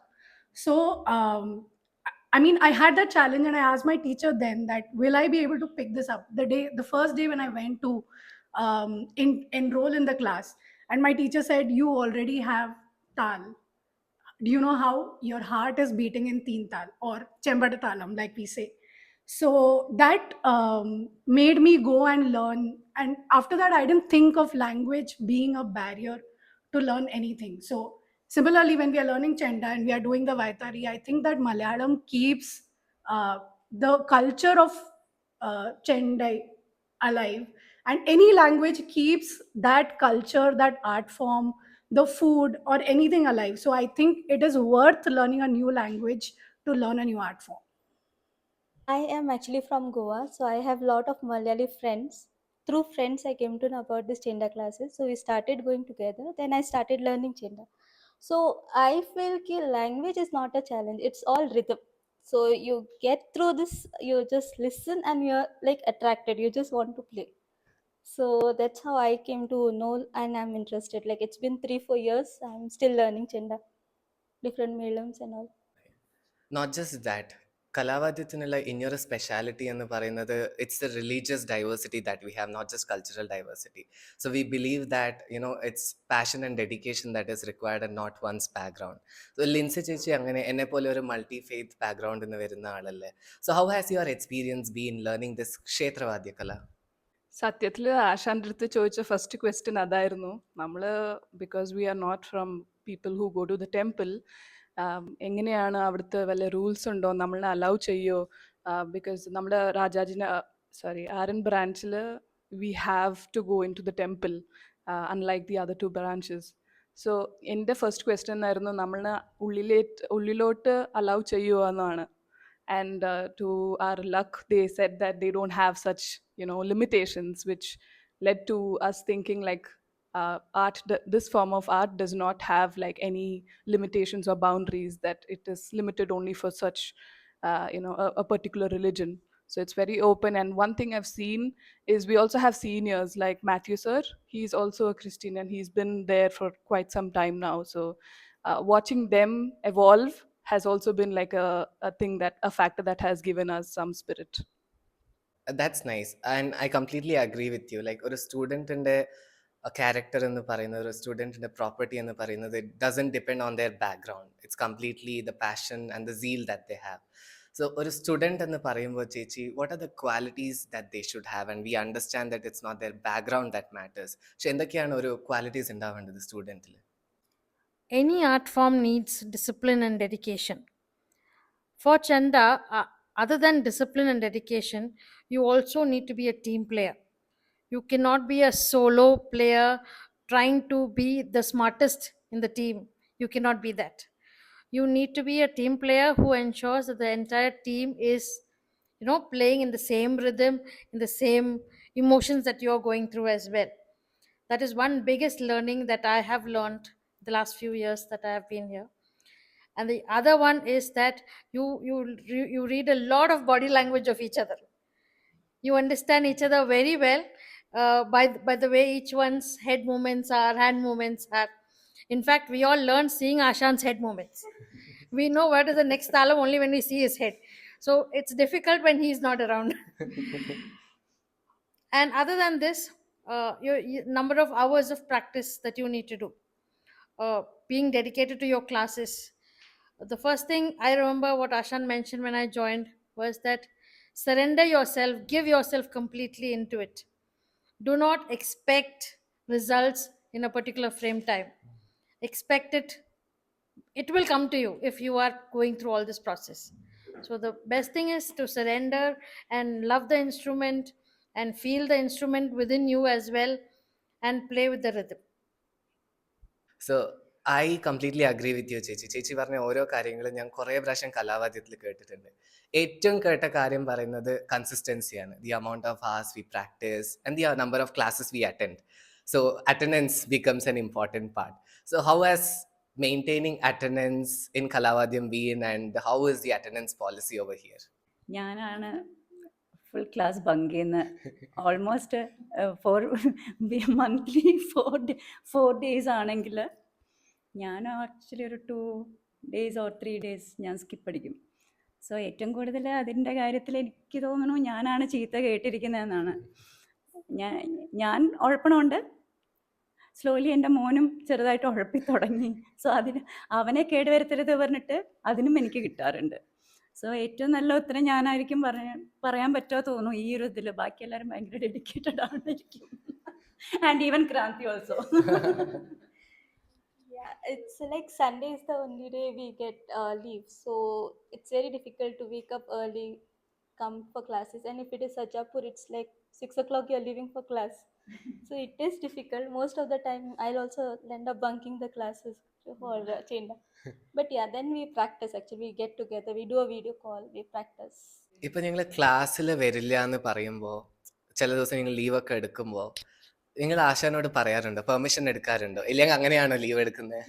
So I mean, I had that challenge, and I asked my teacher then that, will I be able to pick this up? The first day when I went to enroll in the class, and my teacher said, you already have tal. Do you know how your heart is beating in teen tal or chembada talam, like we say? So that made me go and learn. And after that, I didn't think of language being a barrier to learn anything. So similarly, when we are learning Chenda and we are doing the Vaitari, I think that Malayalam keeps the culture of Chendai alive. And any language keeps that culture, that art form, the food, or anything alive. So I think it is worth learning a new language to learn a new art form. I am actually from Goa, so I have lot of Malayali friends. Through friends, I came to know about this Chenda classes. So we started going together. Then I started learning Chenda. So I feel ki language is not a challenge. It's all rhythm. So you get through this, you just listen and you're like attracted. You just want to play. So that's how I came to know and I'm interested. Like it's been 3-4 years. I'm still learning Chenda, different mediums and all. Not just that, കലാവാദ്യത്തിനുള്ള ഇനിയൊരു സ്പെഷ്യാലിറ്റി എന്ന് പറയുന്നത് it's the religious diversity that we have, not just cultural diversity. So we believe that it's passion and dedication that is required and not one's background. So Lincy ചേച്ചി അങ്ങനെ എന്നെ പോലെ ഒരു മൾട്ടി ഫെയ്ത്ത് ബാക്ക്ഗ്രൗണ്ടിൽ നിന്ന് വരുന്ന ആളല്ലേ. So how has your experience been learning this ക്ഷേത്രവാദ്യ കല? സത്യത്തിൽ ആശാൻ്റെ അടുത്ത് ചോദിച്ച ഫസ്റ്റ് ക്വസ്റ്റ്യൻ അതായിരുന്നു. നമ്മൾ because we are not from people who go to the temple, എങ്ങനെയാണ് അവിടുത്തെ വല്ല റൂൾസ് ഉണ്ടോ, നമ്മളെ അലൗ ചെയ്യോ? ബിക്കോസ് നമ്മുടെ ആരൻ ബ്രാഞ്ചിൽ we have to go in to the temple unlike the other 2 branches. So എൻ്റെ ഫസ്റ്റ് ക്വസ്റ്റ്യൻ ആയിരുന്നു, നമ്മളെ ഉള്ളിലോട്ട് അലൗ ചെയ്യുമോ എന്നാണ്. And to our luck, they said that they don't have such limitations, which led to us thinking like this form of art does not have like any limitations or boundaries, that it is limited only for such a particular religion. So it's very open. And one thing I've seen is we also have seniors like Matthew sir. He's also a Christian and he's been there for quite some time now. So watching them evolve has also been like a factor that has given us some spirit. That's nice and I completely agree with you. Like ഒരു സ്റ്റുഡൻറ്റിൻ്റെ ക്യാരക്ടർ എന്ന് പറയുന്നത്, ഒരു സ്റ്റുഡൻറ്റിൻ്റെ പ്രോപ്പർട്ടി എന്ന് പറയുന്നത്, it doesn't depend on their background. It's completely the passion and the zeal that they have. So ഒരു സ്റ്റുഡൻറ്റ് എന്ന് പറയുമ്പോൾ ചേച്ചി, what are the qualities that they should have? And we understand that it's not their background that matters. പക്ഷെ എന്തൊക്കെയാണ് ഒരു ക്വാളിറ്റീസ് ഉണ്ടാവേണ്ടത് സ്റ്റുഡൻറ്റിൽ? Any art form needs discipline and dedication. For Chanda, other than discipline and dedication, you also need to be a team player. You cannot be a solo player trying to be the smartest in the team. You cannot be that. You need to be a team player who ensures that the entire team is playing in the same rhythm, in the same emotions that you're going through as well. That is one biggest learning that I have learned the last few years that I have been here. And the other one is that you read a lot of body language of each other. You understand each other very well by the way each one's head movements are, hand movements are. In fact, we all learn seeing Ashan's head movements. We know what is the next talam only when we see his head. So it's difficult when he's not around. And other than this, your number of hours of practice that you need to do, being dedicated to your classes. The first thing I remember what Ashan mentioned when I joined was that surrender yourself, give yourself completely into it. Do not expect results in a particular frame time. Expect it will come to you if you are going through all this process. So the best thing is to surrender and love the instrument and feel the instrument within you as well and play with the rhythm. So I completely agree with you ചേച്ചി. ചേച്ചി പറഞ്ഞ ഓരോ കാര്യങ്ങളും ഞാൻ കുറേ പ്രാവശ്യം കലാവാദ്യത്തിൽ കേട്ടിട്ടുണ്ട്. ഏറ്റവും കേട്ട കാര്യം പറയുന്നത് കൺസിസ്റ്റൻസിയാണ്. The amount of hours we practice and the number of classes we attend. So attendance becomes an important part. So how has maintaining attendance in Kalavadyam been, and how is the attendance policy over here? ഞാനാണ് ഫുൾ ക്ലാസ് ബങ്ക് ചെയ്യുന്ന ഓൾമോസ്റ്റ് മന്ത്ലി 4 ഡേയ്സ് ആണെങ്കിൽ ഞാൻ ആക്ച്വലി ഒരു 2 days or 3 days ഞാൻ സ്കിപ്പ് അടിക്കും. സോ ഏറ്റവും കൂടുതൽ അതിൻ്റെ കാര്യത്തിൽ എനിക്ക് തോന്നുന്നു ഞാനാണ് ചീത്ത കേട്ടിരിക്കുന്നതെന്നാണ്. ഞാൻ ഉഴപ്പണമുണ്ട്, സ്ലോലി എൻ്റെ മോനും ചെറുതായിട്ട് ഉഴപ്പി തുടങ്ങി. സോ അവനെ കേടുവരുത്തരുത് പറഞ്ഞിട്ട് അതിനും എനിക്ക് കിട്ടാറുണ്ട്. സോ ഏറ്റവും നല്ല ഉത്തരം ഞാനായിരിക്കും പറയാൻ പറ്റുമോ തോന്നുന്നു ഈ ഒരു ഇതിൽ. ബാക്കി എല്ലാവരും ഭയങ്കര ഡെഡിക്കേറ്റഡ് ആയിരിക്കും. And even Kranti also. Yeah, it's like Sunday is the only day we get leave, so it's very difficult to wake up early, come for classes. And if it is Sajapur, it's like 6 o'clock you're leaving for class. So it is difficult. Most of the time, I'll also end up bunking the classes for Chenda. But yeah, then we practice actually. We get together, we do a video call, we practice. ഇപ്പൊ ഞങ്ങള് ക്ലാസ്സില് വരില്ല എന്ന് പറയുമ്പോ, ചില ദിവസം നിങ്ങൾ ലീവൊക്കെ എടുക്കുമ്പോ, നിങ്ങൾ ആശാനോട് പറയാറുണ്ടോ? പെർമിഷൻ എടുക്കാറുണ്ടോ? ഇല്ലെങ്കിൽ അങ്ങനെയാണോ ലീവ് എടുക്കുന്നത്?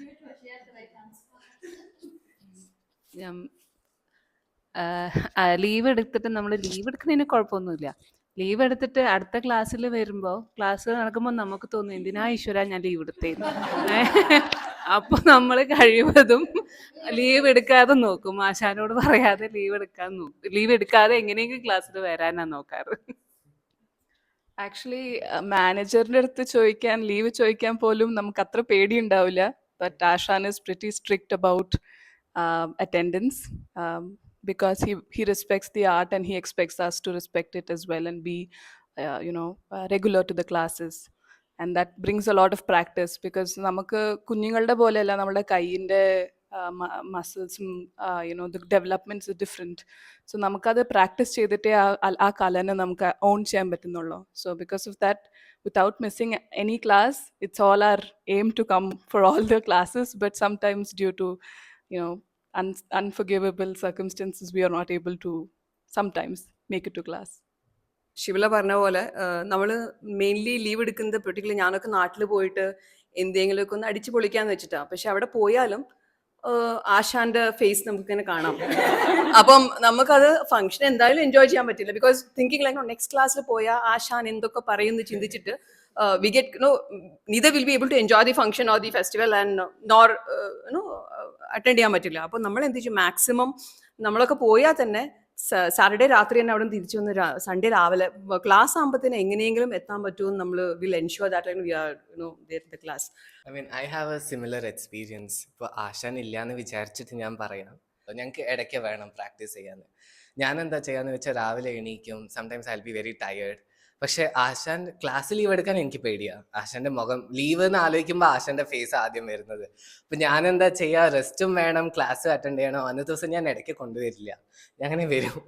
ലീവ് എടുത്തിട്ട് നമ്മൾ ലീവ് എടുക്കുന്നതിന് കുഴപ്പമൊന്നുമില്ല. ലീവ് എടുത്തിട്ട് അടുത്ത ക്ലാസ്സിൽ വരുമ്പോൾ ക്ലാസ് നടക്കുമ്പോൾ നമുക്ക് തോന്നും എന്തിനാ ഈശ്വര ഞാൻ ലീവ് എടുത്തേന്ന്. അപ്പോൾ നമ്മൾ കഴിവതും ലീവ് എടുക്കാതെ നോക്കും. ആശാനോട് പറയാതെ ലീവ് എടുക്കാതെ എങ്ങനെയെങ്കിലും ക്ലാസ്സിൽ വരാനാണ് നോക്കാറ്. ആക്ച്വലി മാനേജറിൻ്റെ അടുത്ത് ചോദിക്കാൻ ലീവ് ചോദിക്കാൻ പോലും നമുക്ക് അത്ര പേടിയുണ്ടാവില്ല. ബട്ട് ആശാൻ is pretty strict about attendance, because he respects the art and he expects us to respect it as well and be regular to the classes, and that brings a lot of practice because നമുക്ക് കുഞ്ഞുങ്ങളുടെ പോലെയല്ല നമ്മുടെ കൈയിൻ്റെ മസിൽസും the developments are different. So നമുക്കത് പ്രാക്ടീസ് ചെയ്തിട്ടേ ആ കലനെ നമുക്ക് ഓൺ ചെയ്യാൻ പറ്റുന്നുള്ളൂ. So because of that, without missing any class, it's all our aim to come for all the classes, but sometimes due to unforgivable circumstances, we are not able to sometimes make it to class. ശിവല പറഞ്ഞ പോലെ നമ്മൾ മെയിൻലി ലീവ് എടുക്കുന്നത് പെർട്ടിക്കുലർ ഞാനൊക്കെ നാട്ടിൽ പോയിട്ട് എന്തെങ്കിലുമൊക്കെ ഒന്ന് അടിച്ചു പൊളിക്കാന്ന് വെച്ചിട്ടാണ്. പക്ഷെ അവിടെ പോയാലും ആശാന്റെ ഫേസ് നമുക്കിങ്ങനെ കാണാം. അപ്പം നമുക്കത് ഫംഗ്ഷൻ എന്തായാലും എൻജോയ് ചെയ്യാൻ പറ്റില്ല. ബിക്കോസ് തിങ്കിങ് ലൈക്ക് നെക്സ്റ്റ് ക്ലാസ്സിൽ പോയാൽ ആശാൻ എന്തൊക്കെ പറയുമെന്ന് ചിന്തിച്ചിട്ട് we get neither will be able to enjoy the function or the festival and nor attend ചെയ്യാൻ പറ്റില്ല. അപ്പോൾ നമ്മൾ എന്ത് ചെയ്യും, മാക്സിമം നമ്മളൊക്കെ പോയാൽ തന്നെ സാറ്റർഡേ രാത്രി തന്നെ അവിടെ തിരിച്ചു വന്ന് സൺഡേ രാവിലെ ക്ലാസ് ആകുമ്പോഴത്തേന് എങ്ങനെയെങ്കിലും എത്താൻ പറ്റുമെന്ന് നമ്മൾ will ensure that we are there the class. I have a similar experience. ഇപ്പോൾ ആശാൻ ഇല്ല എന്ന് വിചാരിച്ചിട്ട് ഞാൻ പറയാം, ഞങ്ങൾക്ക് ഇടയ്ക്ക് വേണം പ്രാക്ടീസ് ചെയ്യാൻ. ഞാൻ എന്താ ചെയ്യാന്ന് വെച്ചാൽ രാവിലെ എണീക്കും. Sometimes I will be very tired. പക്ഷെ ആശാൻ ക്ലാസ് ലീവ് എടുക്കാൻ എനിക്ക് പേടിയാണ്. ആശാന്റെ മുഖം ലീവ് എന്ന് ആലോചിക്കുമ്പോൾ ആശാന്റെ ഫേസ് ആദ്യം വരുന്നത്. അപ്പൊ ഞാൻ എന്താ ചെയ്യുക, റെസ്റ്റും വേണം ക്ലാസ് അറ്റൻഡ് ചെയ്യണം. അന്നത്തെ ദിവസം ഞാൻ ഇടയ്ക്ക് കൊണ്ടുവരില്ല. ഞാൻ അങ്ങനെ വരും,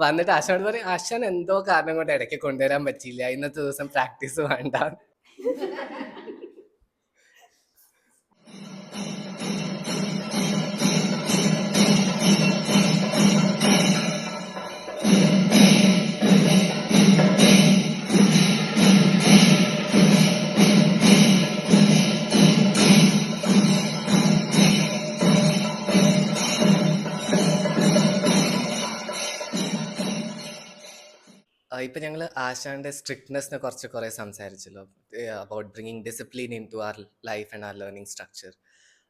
വന്നിട്ട് ആശാനോട് പറയും ആശാൻ എന്തോ കാരണം കൊണ്ട് ഇടയ്ക്ക് കൊണ്ടുവരാൻ പറ്റിയില്ല, ഇന്നത്തെ ദിവസം പ്രാക്ടീസ് വേണ്ട. ഇപ്പം ഞങ്ങൾ ആശാന്റെ സ്ട്രിക്ട്നെസ്സിനെ കുറേ സംസാരിച്ചല്ലോ, about bringing discipline in to our life and our learning structure.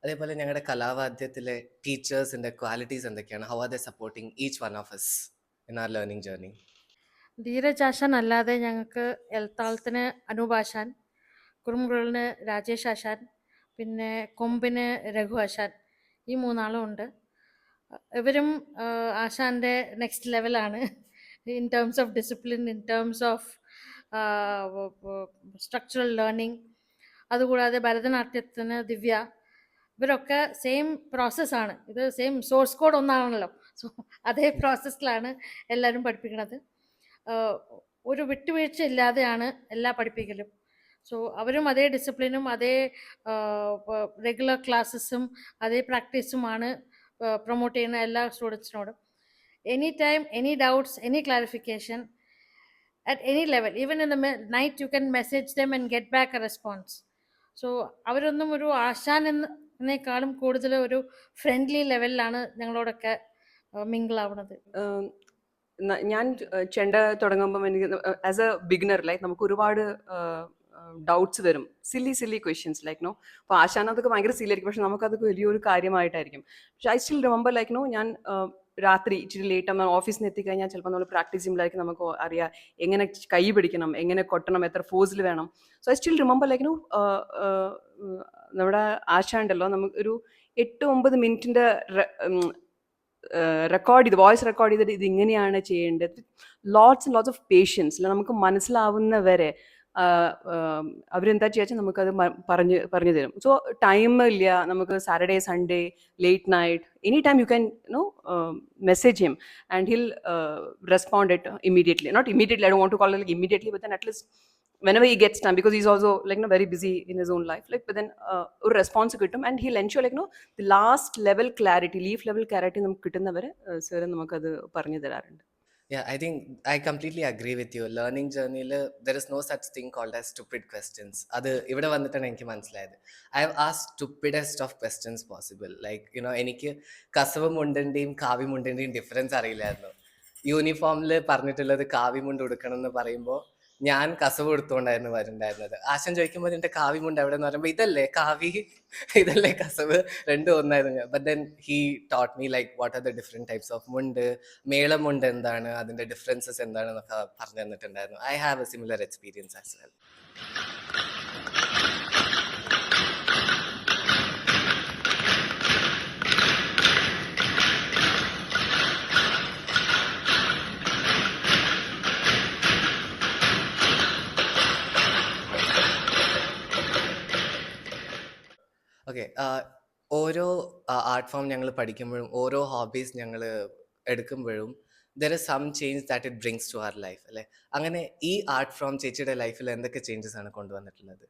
അതേപോലെ ഞങ്ങളുടെ കലാവാദ്യത്തിലെ ടീച്ചേഴ്സിൻ്റെ ക്വാളിറ്റീസ് എന്തൊക്കെയാണ്? How are they supporting each one of us in our learning journey? Dheeraj ആശാൻ അല്ലാതെ ഞങ്ങൾക്ക് എൽത്താളത്തിന് അനൂപ് ആശാൻ, കുറുമുകളിന് രാജേഷ് ആശാൻ, പിന്നെ കൊമ്പിന് രഘു ആശാൻ, ഈ മൂന്നാളും ഉണ്ട്. ഇവരും ആശാൻ്റെ നെക്സ്റ്റ് ലെവലാണ് in terms of discipline, in terms of structural learning. അതുകൂടാതെ ഭരതനാട്യത്തിന് ദിവ്യ, ഇവരൊക്കെ സെയിം പ്രോസസ്സാണ്. ഇത് സെയിം സോഴ്സ് കോഡ് ഒന്നാണല്ലോ. സോ അതേ പ്രോസസ്സിലാണ് എല്ലാവരും പഠിപ്പിക്കുന്നത്. ഒരു വിട്ടുവീഴ്ച ഇല്ലാതെയാണ് എല്ലാ പഠിപ്പിക്കലും. സോ അവരും അതേ ഡിസിപ്ലിനും അതേ റെഗുലർ ക്ലാസ്സസും അതേ പ്രാക്ടീസുമാണ് പ്രൊമോട്ട് ചെയ്യുന്ന എല്ലാ സ്റ്റുഡൻസിനോടും. Anytime, any doubts, any clarification, at any level, even in the night, you can message them and get back a response. So അവരൊന്നും ഒരു ആശാൻ എന്നേക്കാളും കൂടുതൽ ഒരു ഫ്രണ്ട്ലി ലെവലിലാണ് ഞങ്ങളോടൊക്കെ മിങ്കിൾ ആവുന്നത്. ഞാൻ ചെണ്ട തുടങ്ങുമ്പം എനിക്ക് ആസ് എ ബിഗിനർ ലൈക്ക് നമുക്ക് ഒരുപാട് ഡൗട്ട്സ് വരും, സില്ലി ക്വസ്റ്റ്യൻസ് ലൈക്ക് നോ. അപ്പോൾ ആശാൻ അതൊക്കെ ഭയങ്കര സില്ലി ആയിരിക്കും, പക്ഷെ നമുക്കതൊക്കെ വലിയൊരു കാര്യമായിട്ടായിരിക്കും. പക്ഷെ I still remember like no, ഞാൻ രാത്രി ഇച്ചിരി ലേറ്റ് ആകുമ്പോൾ ഓഫീസിൽ നിന്ന് എത്തിക്കഴിഞ്ഞാൽ ചിലപ്പോൾ നമ്മൾ പ്രാക്ടീസ് ചെയ്യുമ്പോഴായിരിക്കും നമുക്ക് അറിയാം എങ്ങനെ കൈ പിടിക്കണം, എങ്ങനെ കൊട്ടണം, എത്ര ഫോഴ്സിൽ വേണം. So I still remember like no, നമ്മുടെ ആശാണ്ടല്ലോ നമുക്ക് ഒരു 8-9 മിനിറ്റിൻ്റെ റെക്കോർഡ് ചെയ്ത് വോയിസ് റെക്കോർഡ് ചെയ്തിട്ട് ഇത് ഇങ്ങനെയാണ് ചെയ്യേണ്ടത്. Lots and lots of patience. നമുക്ക് മനസ്സിലാവുന്നവരെ അവരെന്താ ചെയ്യാച്ചാൽ നമുക്കത് പറഞ്ഞു തരും. സോ ടൈം ഇല്ല നമുക്ക്, Saturday Sunday late night any time you can message him and hill respond it immediately. Not immediately, I don't want to call it like immediately, but then at least whenever he gets time, because he's also like very busy in his own life, like, but then ഒരു response കിട്ടും, and he'll ensure like the last level clarity, leaf level clarity നമുക്ക് കിട്ടുന്നവരെ sir നമുക്കത് പറഞ്ഞു തരാറുണ്ട്. Yeah, I think I completely agree with you. Learning journey, there is no such thing called as stupid questions. അത് ഇവിടെ വന്നിട്ടാണ് എനിക്ക് മനസ്സിലായത്. I have asked stupidest of questions possible. Like, എനിക്ക് കസവ് മുണ്ടിന്റെയും കാവി മുണ്ടിന്റെയും ഡിഫറൻസ് അറിയില്ലായിരുന്നു. യൂണിഫോമിൽ പറഞ്ഞിട്ടുള്ളത് കാവി മുണ്ട് ഉടുക്കണം എന്ന് പറയുമ്പോൾ ഞാൻ കസവ് എടുത്തുകൊണ്ടായിരുന്നു വരുന്നുണ്ടായിരുന്നത്. ആശൻ ചോദിക്കുമ്പോൾ നിന്റെ കാവി മുണ്ട് എവിടെ എന്ന് പറയുമ്പോൾ ഇതല്ലേ കാവി, ഇതല്ലേ കസവ്, രണ്ടും ഒന്നായിരുന്നു. But then he taught me like what are the different types of mundu, മേളമുണ്ട് എന്താണ്, അതിന്റെ ഡിഫറൻസസ് എന്താണെന്നൊക്കെ പറഞ്ഞു തന്നിട്ടുണ്ടായിരുന്നു. I have a similar experience as well. Okay, ഓരോ ആർട്ട് ഫോം ഞങ്ങൾ പഠിക്കുമ്പോഴും ഓരോ ഹോബീസ് ഞങ്ങൾ എടുക്കുമ്പോഴും there is some change that it brings to our life അല്ലേ? അങ്ങനെ ഈ ആർട്ട് ഫോം ചേച്ചിയുടെ ലൈഫിൽ എന്തൊക്കെ ചേഞ്ചസ് ആണ് കൊണ്ടുവന്നിട്ടുള്ളത്?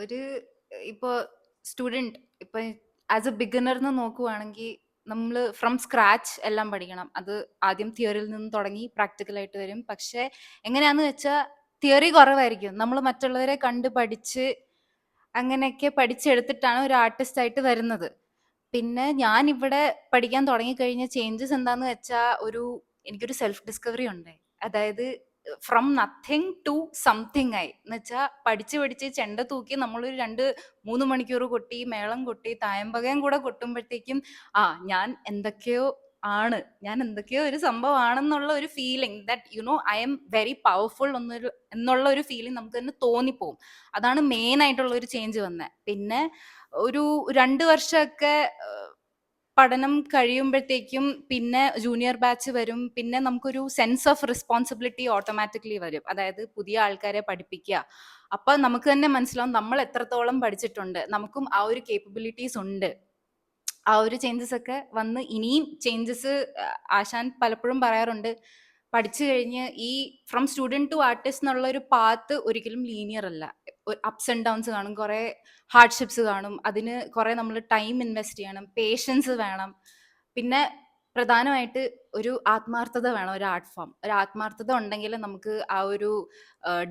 ഒരു ഇപ്പോൾ സ്റ്റുഡൻറ് ഇപ്പം ആസ് എ ബിഗിനർ എന്ന് നോക്കുവാണെങ്കിൽ നമ്മൾ ഫ്രം സ്ക്രാച്ച് എല്ലാം പഠിക്കണം. അത് ആദ്യം തിയറിയിൽ നിന്ന് തുടങ്ങി പ്രാക്ടിക്കലായിട്ട് വരും. പക്ഷെ എങ്ങനെയാന്ന് വെച്ചാൽ തിയറി കുറവായിരിക്കും. നമ്മൾ മറ്റുള്ളവരെ കണ്ട് പഠിച്ച് അങ്ങനെയൊക്കെ പഠിച്ചെടുത്തിട്ടാണ് ഒരു ആർട്ടിസ്റ്റ് ആയിട്ട് വരുന്നത്. പിന്നെ ഞാൻ ഇവിടെ പഠിക്കാൻ തുടങ്ങിക്കഴിഞ്ഞ ചേഞ്ചസ് എന്താന്ന് വെച്ചാൽ എനിക്കൊരു സെൽഫ് ഡിസ്കവറി ഉണ്ട്. അതായത് ഫ്രം നത്തിങ് ടു സംതിങ് ആയി എന്ന് വെച്ചാൽ പഠിച്ച് ചെണ്ട തൂക്കി നമ്മളൊരു 2-3 മണിക്കൂർ കൊട്ടി, മേളം കൊട്ടി, തായമ്പകയും കൂടെ കൊട്ടുമ്പോഴത്തേക്കും ഞാൻ എന്തൊക്കെയോ ഒരു സംഭവമാണെന്നുള്ള ഒരു feeling that I am very powerful എന്നുള്ള ഒരു ഫീലിംഗ് നമുക്ക് തന്നെ തോന്നിപ്പോവും. അതാണ് മെയിൻ ആയിട്ടുള്ള ഒരു ചേഞ്ച് വന്നത്. പിന്നെ ഒരു 2 വർഷമൊക്കെ പഠനം കഴിയുമ്പോഴത്തേക്കും പിന്നെ ജൂനിയർ ബാച്ച് വരും. പിന്നെ നമുക്കൊരു സെൻസ് ഓഫ് റെസ്പോൺസിബിലിറ്റി ഓട്ടോമാറ്റിക്കലി വരും. അതായത് പുതിയ ആൾക്കാരെ പഠിപ്പിക്കുക. അപ്പൊ നമുക്ക് തന്നെ മനസ്സിലാവും നമ്മൾ എത്രത്തോളം പഠിച്ചിട്ടുണ്ട്, നമുക്കും ആ ഒരു കേപ്പബിലിറ്റീസ് ഉണ്ട്. ആ ഒരു ചേഞ്ചസ് ഒക്കെ വന്ന് ഇനിയും ചേഞ്ചസ് ആശാൻ പലപ്പോഴും പറയാറുണ്ട്. പഠിച്ചു കഴിഞ്ഞ് ഈ ഫ്രം സ്റ്റുഡൻറ് ടു ആർട്ടിസ്റ്റ് എന്നുള്ള ഒരു പാത്ത് ഒരിക്കലും ലീനിയർ അല്ല. അപ്സ് ആൻഡ് ഡൗൺസ് കാണും, കുറെ ഹാർഡ്ഷിപ്സ് കാണും. അതിന് കുറെ നമ്മൾ ടൈം ഇൻവെസ്റ്റ് ചെയ്യണം, പേഷ്യൻസ് വേണം. പിന്നെ പ്രധാനമായിട്ട് ഒരു ആത്മാർത്ഥത വേണം. ഒരു ആർട്ട് ഫോം ഒരു ആത്മാർത്ഥത ഉണ്ടെങ്കിൽ നമുക്ക് ആ ഒരു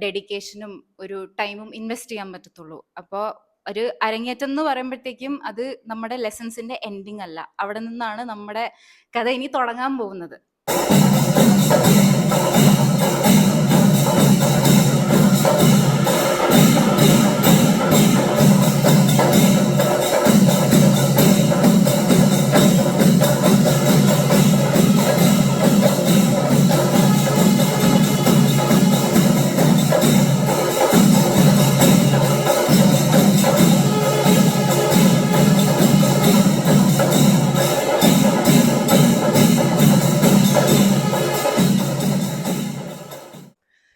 ഡെഡിക്കേഷനും ഒരു ടൈമും ഇൻവെസ്റ്റ് ചെയ്യാൻ പറ്റത്തുള്ളൂ. അപ്പോൾ ഒരു അരങ്ങേറ്റം എന്ന് പറയുമ്പോഴത്തേക്കും അത് നമ്മുടെ ലെസൺസിന്റെ എൻഡിങ് അല്ല, അവിടെ നിന്നാണ് നമ്മുടെ കഥ ഇനി തുടങ്ങാൻ പോകുന്നത്.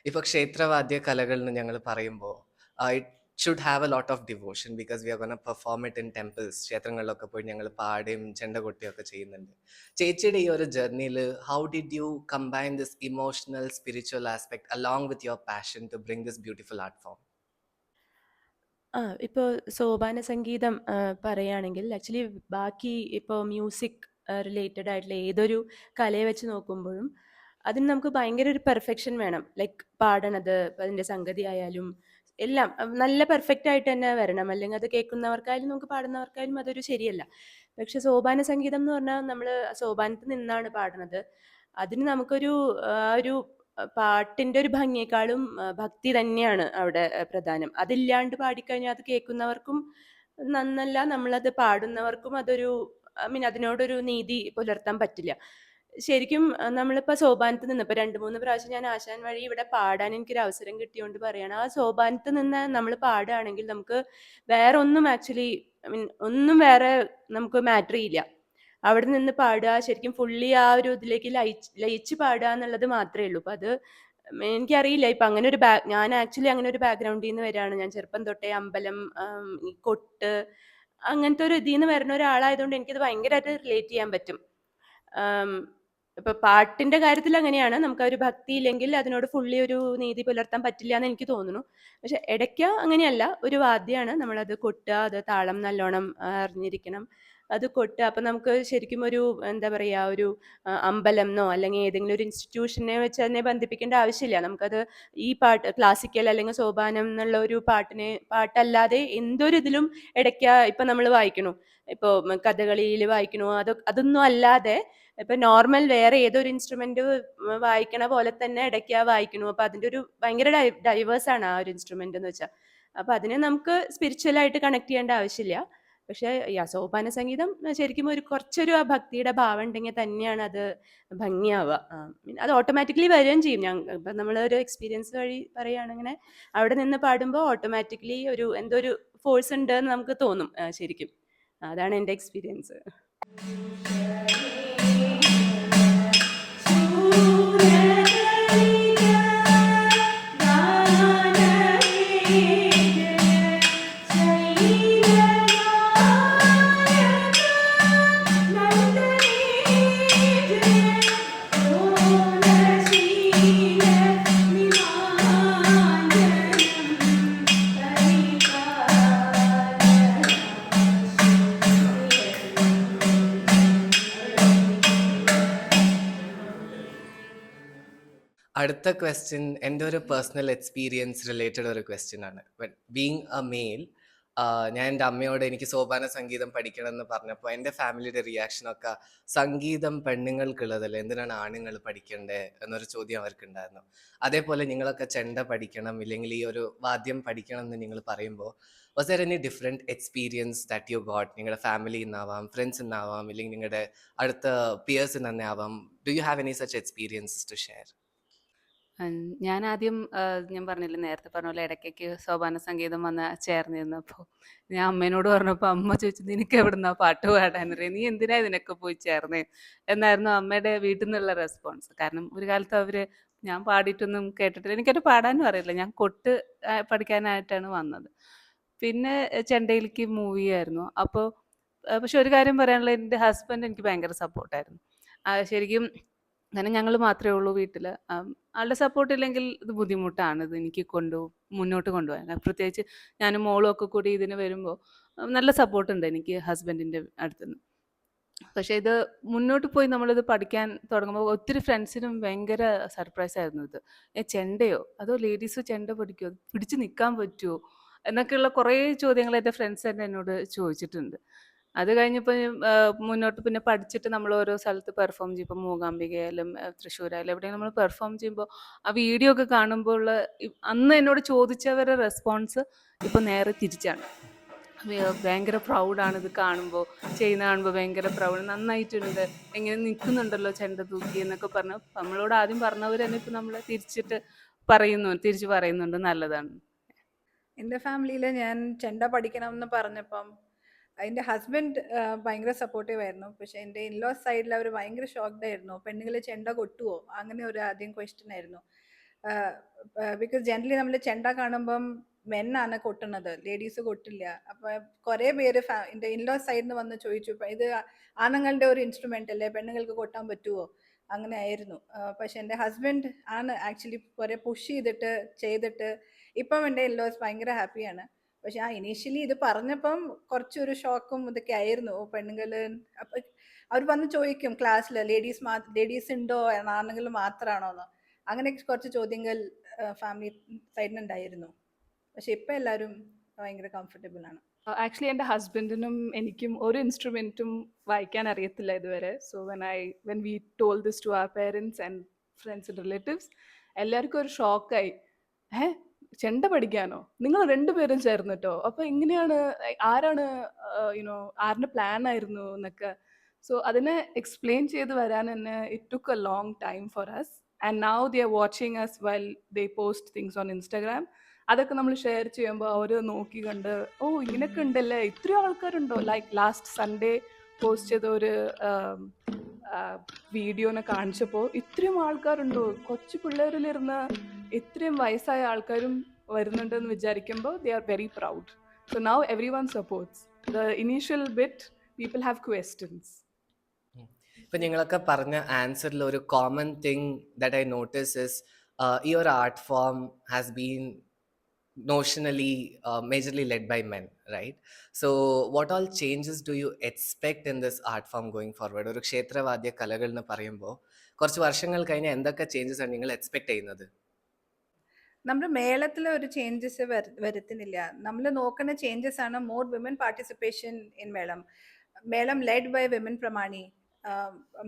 ഇപ്പൊ ക്ഷേത്രവാദ്യ കലകൾ എന്ന് ഞങ്ങൾ പറയുമ്പോൾ it should have a lot of devotion because we are gonna perform it in temples. ക്ഷേത്രങ്ങളിലൊക്കെ പോയി ഞങ്ങൾ പാടുകയും ചെണ്ട കൊട്ടുകയൊക്കെ ചെയ്യുന്നുണ്ട്. ചേച്ചിയുടെ ഈ ഒരു ജേർണിയിൽ how did you combine this emotional spiritual aspect along with your passion to bring this beautiful art form? ഇപ്പോൾ സോപാന സംഗീതം പറയുകയാണെങ്കിൽ ആക്ച്വലി ബാക്കി ഇപ്പോൾ മ്യൂസിക് റിലേറ്റഡ് ആയിട്ടുള്ള ഏതൊരു കലയെ വെച്ച് നോക്കുമ്പോഴും അതിന് നമുക്ക് ഭയങ്കര ഒരു പെർഫെക്ഷൻ വേണം. ലൈക്ക് പാടണത്, അതിൻ്റെ സംഗതി ആയാലും എല്ലാം നല്ല പെർഫെക്റ്റ് ആയിട്ട് തന്നെ വരണം. അല്ലെങ്കിൽ അത് കേൾക്കുന്നവർക്കായാലും നമുക്ക് പാടുന്നവർക്കായാലും അതൊരു ശരിയല്ല. പക്ഷെ സോപാന സംഗീതം എന്ന് പറഞ്ഞാൽ നമ്മൾ സോപാനത്തിൽ നിന്നാണ് പാടുന്നത്. അതിന് നമുക്കൊരു ഒരു പാട്ടിൻ്റെ ഒരു ഭംഗിയേക്കാളും ഭക്തി തന്നെയാണ് അവിടെ പ്രധാനം. അതില്ലാണ്ട് പാടിക്കഴിഞ്ഞാൽ അത് കേൾക്കുന്നവർക്കും നന്നല്ല, നമ്മളത് പാടുന്നവർക്കും അതൊരു അതിനോടൊരു നീതി പുലർത്താൻ പറ്റില്ല. ശരിക്കും നമ്മളിപ്പോൾ സോപാനത്ത് നിന്ന് ഇപ്പോൾ 2-3 പ്രാവശ്യം ഞാൻ ആശാൻ വഴി ഇവിടെ പാടാൻ എനിക്കൊരു അവസരം കിട്ടിയോണ്ട് പറയണം. ആ സോപാനത്ത് നിന്ന് നമ്മൾ പാടുകയാണെങ്കിൽ നമുക്ക് വേറെ ഒന്നും ആക്ച്വലി ഒന്നും വേറെ നമുക്ക് മാറ്റർ ചെയ്യില്ല. അവിടെ നിന്ന് പാടുക, ശരിക്കും ഫുള്ളി ആ ഒരു ഇതിലേക്ക് ലയിച്ച് പാടുക എന്നുള്ളത് മാത്രമേ ഉള്ളൂ. അപ്പം അത് എനിക്കറിയില്ല. ഇപ്പം അങ്ങനെ ഒരു ഞാൻ ആക്ച്വലി അങ്ങനെ ഒരു ബാക്ക്ഗ്രൗണ്ടിൽ നിന്ന് വരികയാണ്. ഞാൻ ചെറുപ്പം തൊട്ടേ അമ്പലം, ഈ കൊട്ട്, അങ്ങനത്തെ ഒരു ഇതിൽ നിന്ന് വരുന്ന ഒരാളായതുകൊണ്ട് എനിക്കത് ഭയങ്കരമായിട്ട് റിലേറ്റ് ചെയ്യാൻ പറ്റും. ഇപ്പോൾ പാട്ടിൻ്റെ കാര്യത്തിൽ അങ്ങനെയാണ്. നമുക്ക് ആ ഒരു ഭക്തി ഇല്ലെങ്കിൽ അതിനോട് ഫുള്ളി ഒരു നീതി പുലർത്താൻ പറ്റില്ല എന്ന് എനിക്ക് തോന്നുന്നു. പക്ഷെ ഇടയ്ക്ക അങ്ങനെയല്ല. ഒരു വാദ്യമാണ്. നമ്മളത് കൊട്ടുക, അത് താളം നല്ലോണം അറിഞ്ഞിരിക്കണം. അത് കൊട്ടുക. അപ്പം നമുക്ക് ശരിക്കും ഒരു എന്താ പറയുക, ഒരു അമ്പലമെന്നോ അല്ലെങ്കിൽ ഏതെങ്കിലും ഒരു ഇൻസ്റ്റിറ്റ്യൂഷനെ വെച്ച് അതിനെ ബന്ധിപ്പിക്കേണ്ട ആവശ്യമില്ല. നമുക്കത് ഈ പാട്ട് ക്ലാസിക്കൽ അല്ലെങ്കിൽ സോപാനം എന്നുള്ള ഒരു പാട്ടല്ലാതെ എന്തൊരു ഇതിലും ഇടയ്ക്ക ഇപ്പം നമ്മൾ വായിക്കണു, ഇപ്പോൾ കഥകളിയിൽ വായിക്കണു, അതൊന്നും അല്ലാതെ ഇപ്പം നോർമൽ വേറെ ഏതൊരു ഇൻസ്ട്രുമെന്റ് വായിക്കണ പോലെ തന്നെ ഇടയ്ക്ക വായിക്കണു. അപ്പം അതിൻ്റെ ഒരു ഭയങ്കര ഡൈവേഴ്സാണ് ആ ഒരു ഇൻസ്ട്രുമെന്റ് എന്ന് വെച്ചാൽ. അപ്പം അതിനെ നമുക്ക് സ്പിരിച്വലായിട്ട് കണക്ട് ചെയ്യേണ്ട ആവശ്യമില്ല. പക്ഷേ സോപാന സംഗീതം ശരിക്കും കുറച്ചൊരു ആ ഭക്തിയുടെ ഭാവം ഉണ്ടെങ്കിൽ തന്നെയാണ് അത് ഭംഗിയാവുക. അത് ഓട്ടോമാറ്റിക്കലി വരികയും ചെയ്യും. ഇപ്പം നമ്മളൊരു എക്സ്പീരിയൻസ് വഴി പറയുകയാണെങ്കിൽ അവിടെ നിന്ന് പാടുമ്പോൾ ഓട്ടോമാറ്റിക്കലി എന്തോ ഒരു ഫോഴ്സ് ഉണ്ട് എന്ന് നമുക്ക് തോന്നും ശരിക്കും. അതാണ് എൻ്റെ എക്സ്പീരിയൻസ്. അടുത്ത ക്വസ്റ്റ്യൻ എൻ്റെ ഒരു പേഴ്സണൽ എക്സ്പീരിയൻസ് റിലേറ്റഡ് ഒരു ക്വസ്റ്റ്യൻ ആണ്. ബീങ് എ മെയിൽ, ഞാൻ എൻ്റെ അമ്മയോട് എനിക്ക് സോപാന സംഗീതം പഠിക്കണം എന്ന് പറഞ്ഞപ്പോൾ എൻ്റെ ഫാമിലിയുടെ റിയാക്ഷനൊക്കെ സംഗീതം പെണ്ണുങ്ങൾക്കുള്ളതല്ലേ, എന്തിനാണ് ആണുങ്ങൾ പഠിക്കണ്ടേ എന്നൊരു ചോദ്യം അവർക്കുണ്ടായിരുന്നു. അതേപോലെ നിങ്ങളൊക്കെ ചെണ്ട പഠിക്കണം ഇല്ലെങ്കിൽ ഈ ഒരു വാദ്യം പഠിക്കണം എന്ന് നിങ്ങൾ പറയുമ്പോൾ was there any different experience that you got? നിങ്ങളുടെ ഫാമിലിയിൽ നിന്നാവാം, ഫ്രണ്ട്സിൽ നിന്നാവാം, ഇല്ലെങ്കിൽ നിങ്ങളുടെ അടുത്ത പിയേഴ്സിൽ തന്നെ ആവാം. Do you have any such experiences to share? ഞാൻ ആദ്യം ഞാൻ പറഞ്ഞില്ലേ, നേരത്തെ പറഞ്ഞ പോലെ ഇടയ്ക്കൊക്കെ സോപാന സംഗീതം വന്ന് ചേർന്നിരുന്നപ്പോൾ ഞാൻ അമ്മേനോട് പറഞ്ഞപ്പോൾ അമ്മ ചോദിച്ചു, നിനക്ക് എവിടുന്നാ പാട്ട് പാടാനറിയാം, നീ എന്തിനാ ഇതിനൊക്കെ പോയി ചേർന്നേ എന്നായിരുന്നു അമ്മയുടെ വീട്ടിൽ നിന്നുള്ള റെസ്പോൺസ്. കാരണം ഒരു കാലത്ത് അവർ ഞാൻ പാടിയിട്ടൊന്നും കേട്ടിട്ടില്ല, എനിക്കത് പാടാനും അറിയില്ല. ഞാൻ കൊട്ട് പഠിക്കാനായിട്ടാണ് വന്നത്. പിന്നെ ചെണ്ടയിലേക്ക് മൂവ് ചെയ്യായിരുന്നു. അപ്പോൾ പക്ഷെ ഒരു കാര്യം പറയാനുള്ളത്, എൻ്റെ ഹസ്ബൻഡ് എനിക്ക് ഭയങ്കര സപ്പോർട്ടായിരുന്നു. ശരിക്കും അങ്ങനെ ഞങ്ങൾ മാത്രമേ ഉള്ളൂ വീട്ടിൽ. ആളുടെ സപ്പോർട്ട് ഇല്ലെങ്കിൽ ഇത് ബുദ്ധിമുട്ടാണ് ഇത് എനിക്ക് മുന്നോട്ട് കൊണ്ടുപോകാൻ. പ്രത്യേകിച്ച് ഞാനും മോളും ഒക്കെ കൂടി ഇതിന് വരുമ്പോൾ നല്ല സപ്പോർട്ടുണ്ട് എനിക്ക് ഹസ്ബൻഡിൻ്റെ അടുത്തുനിന്ന്. പക്ഷേ ഇത് മുന്നോട്ട് പോയി നമ്മളിത് പഠിക്കാൻ തുടങ്ങുമ്പോൾ ഒത്തിരി ഫ്രണ്ട്സിനും ഭയങ്കര സർപ്രൈസ് ആയിരുന്നു ഇത്. ചെണ്ടയോ, അതോ ലേഡീസ് ചെണ്ട പഠിക്കുമോ, പിടിച്ച് നിൽക്കാൻ പറ്റുമോ എന്നൊക്കെയുള്ള കുറേ ചോദ്യങ്ങൾ എൻ്റെ ഫ്രണ്ട്സ് തന്നെ എന്നോട് ചോദിച്ചിട്ടുണ്ട്. അത് കഴിഞ്ഞപ്പോൾ മുന്നോട്ട് പിന്നെ പഠിച്ചിട്ട് നമ്മൾ ഓരോ സ്ഥലത്ത് പെർഫോം ചെയ്യും. ഇപ്പോൾ മൂകാംബികയായാലും തൃശ്ശൂരായാലും എവിടെയെങ്കിലും നമ്മൾ പെർഫോം ചെയ്യുമ്പോൾ ആ വീഡിയോ ഒക്കെ കാണുമ്പോൾ ഉള്ള അന്ന് എന്നോട് ചോദിച്ചവരുടെ റെസ്പോൺസ് ഇപ്പോൾ നേരെ തിരിച്ചാണ്. ഭയങ്കര പ്രൗഡാണ് ഇത് കാണുമ്പോൾ, ചെയ്യുന്ന കാണുമ്പോൾ ഭയങ്കര പ്രൗഡ്, നന്നായിട്ടുണ്ട്, എങ്ങനെ നിൽക്കുന്നുണ്ടല്ലോ ചെണ്ട തൂക്കി എന്നൊക്കെ പറഞ്ഞ് നമ്മളോട് ആദ്യം പറഞ്ഞവർ തന്നെ ഇപ്പോൾ നമ്മളെ തിരിച്ചു പറയുന്നുണ്ട് നല്ലതാണ്. എൻ്റെ ഫാമിലിയിൽ ഞാൻ ചെണ്ട പഠിക്കണം എന്ന് പറഞ്ഞപ്പം എൻ്റെ ഹസ്ബൻഡ് ഭയങ്കര സപ്പോർട്ടീവ് ആയിരുന്നു. പക്ഷേ എൻ്റെ ഇൻലോസ് സൈഡിൽ അവർ ഭയങ്കര ഷോക്ക്ഡ് ആയിരുന്നു. പെണ്ണുങ്ങൾ ചെണ്ട കൊട്ടുമോ, അങ്ങനെ ഒരു ആദ്യം ക്വസ്റ്റ്യൻ ആയിരുന്നു. ബിക്കോസ് ജനറലി നമ്മൾ ചെണ്ട കാണുമ്പം മെന്നാണ് കൊട്ടുന്നത്, ലേഡീസ് കൊട്ടില്ല. അപ്പോൾ കുറേ പേര് എൻ്റെ ഇൻലോസ് സൈഡിൽ നിന്ന് വന്ന് ചോദിച്ചു, ഇത് ആണുങ്ങളുടെ ഒരു ഇൻസ്ട്രുമെൻ്റ് അല്ലേ, പെണ്ണുങ്ങൾക്ക് കൊട്ടാൻ പറ്റുമോ, അങ്ങനെ ആയിരുന്നു. പക്ഷെ എൻ്റെ ഹസ്ബൻഡ് ആണ് ആക്ച്വലി കുറേ പുഷ് ചെയ്തിട്ട് ഇപ്പം എൻ്റെ ഇൻലോസ് ഭയങ്കര ഹാപ്പിയാണ്. പക്ഷെ ഇനീഷ്യലി ഇത് പറഞ്ഞപ്പം കുറച്ചൊരു ഷോക്കും ഇതൊക്കെ ആയിരുന്നു. പെണ്ണുങ്ങൾ അപ്പം അവർ വന്ന് ചോദിക്കും ക്ലാസ്സിൽ, ലേഡീസ് ഉണ്ടോ, ആണുങ്ങൾ മാത്രമാണോ എന്ന്. അങ്ങനെ കുറച്ച് ചോദ്യങ്ങൾ ഫാമിലി സൈഡിനുണ്ടായിരുന്നു. പക്ഷെ ഇപ്പം എല്ലാവരും ഭയങ്കര കംഫർട്ടബിൾ ആണ്. ആക്ച്വലി എൻ്റെ ഹസ്ബൻഡിനും എനിക്കും ഒരു ഇൻസ്ട്രുമെൻറ്റും വായിക്കാൻ അറിയത്തില്ല ഇതുവരെ. So when we told this to our parents and friends and relatives, എല്ലാവർക്കും ഒരു ഷോക്കായി. ചെണ്ട പഠിക്കാനോ, നിങ്ങൾ രണ്ടുപേരും ചേർന്നിട്ടോ, അപ്പോൾ എങ്ങനെയാണ്, ആരാണ് ആരുടെ പ്ലാൻ ആയിരുന്നു എന്നൊക്കെ. സോ അതിനെ എക്സ്പ്ലെയിൻ ചെയ്ത് വരാൻ തന്നെ it took a long time for us. And now they are watching us well they post things on Instagram. അതൊക്കെ നമ്മൾ ഷെയർ ചെയ്യുമ്പോൾ അവർ നോക്കി കണ്ട്, ഓ ഇങ്ങനെയൊക്കെ ഉണ്ടല്ലേ, ഇത്രയും ആൾക്കാരുണ്ടോ. ലൈക്ക് ലാസ്റ്റ് സൺഡേ പോസ്റ്റ് ചെയ്ത ഒരു വീഡിയോനെ കാണിച്ചപ്പോൾ ഇത്രയും ആൾക്കാരുണ്ടോ, കൊച്ചു പിള്ളേരിലിരുന്ന് ഇത്രയും വയസ്സായ ആൾക്കാരും വരുന്നുണ്ടെന്ന് വിചാരിക്കുമ്പോൾ they are very proud. So now every one supports. The initial bit people have questions. ഇപ്പം നിങ്ങളൊക്കെ പറഞ്ഞ ആൻസറിൽ ഒരു common thing that I notice is ഈ ഒരു art form has been notionally majorly led by men, right? So what all changes do you expect in this art form going forward? ഒരു ക്ഷേത്രവാദ്യ കലകൾ എന്ന് പറയുമ്പോൾ കുറച്ച് വർഷങ്ങൾ കഴിഞ്ഞ് എന്തൊക്കെ ചേഞ്ചസ് ആണ് നിങ്ങൾ എക്സ്പെക്ട് ചെയ്യുന്നത്? നമ്മുടെ മേളത്തിൽ ഒരു ചേഞ്ചസ് വരുത്തുന്നില്ല. നമ്മൾ നോക്കുന്ന ചേഞ്ചസ് ആണ് മോർ വിമൻ പാർട്ടിസിപ്പേഷൻ ഇൻ മേളം. മേളം ലെഡ് ബൈ വിമൻ പ്രമാണി.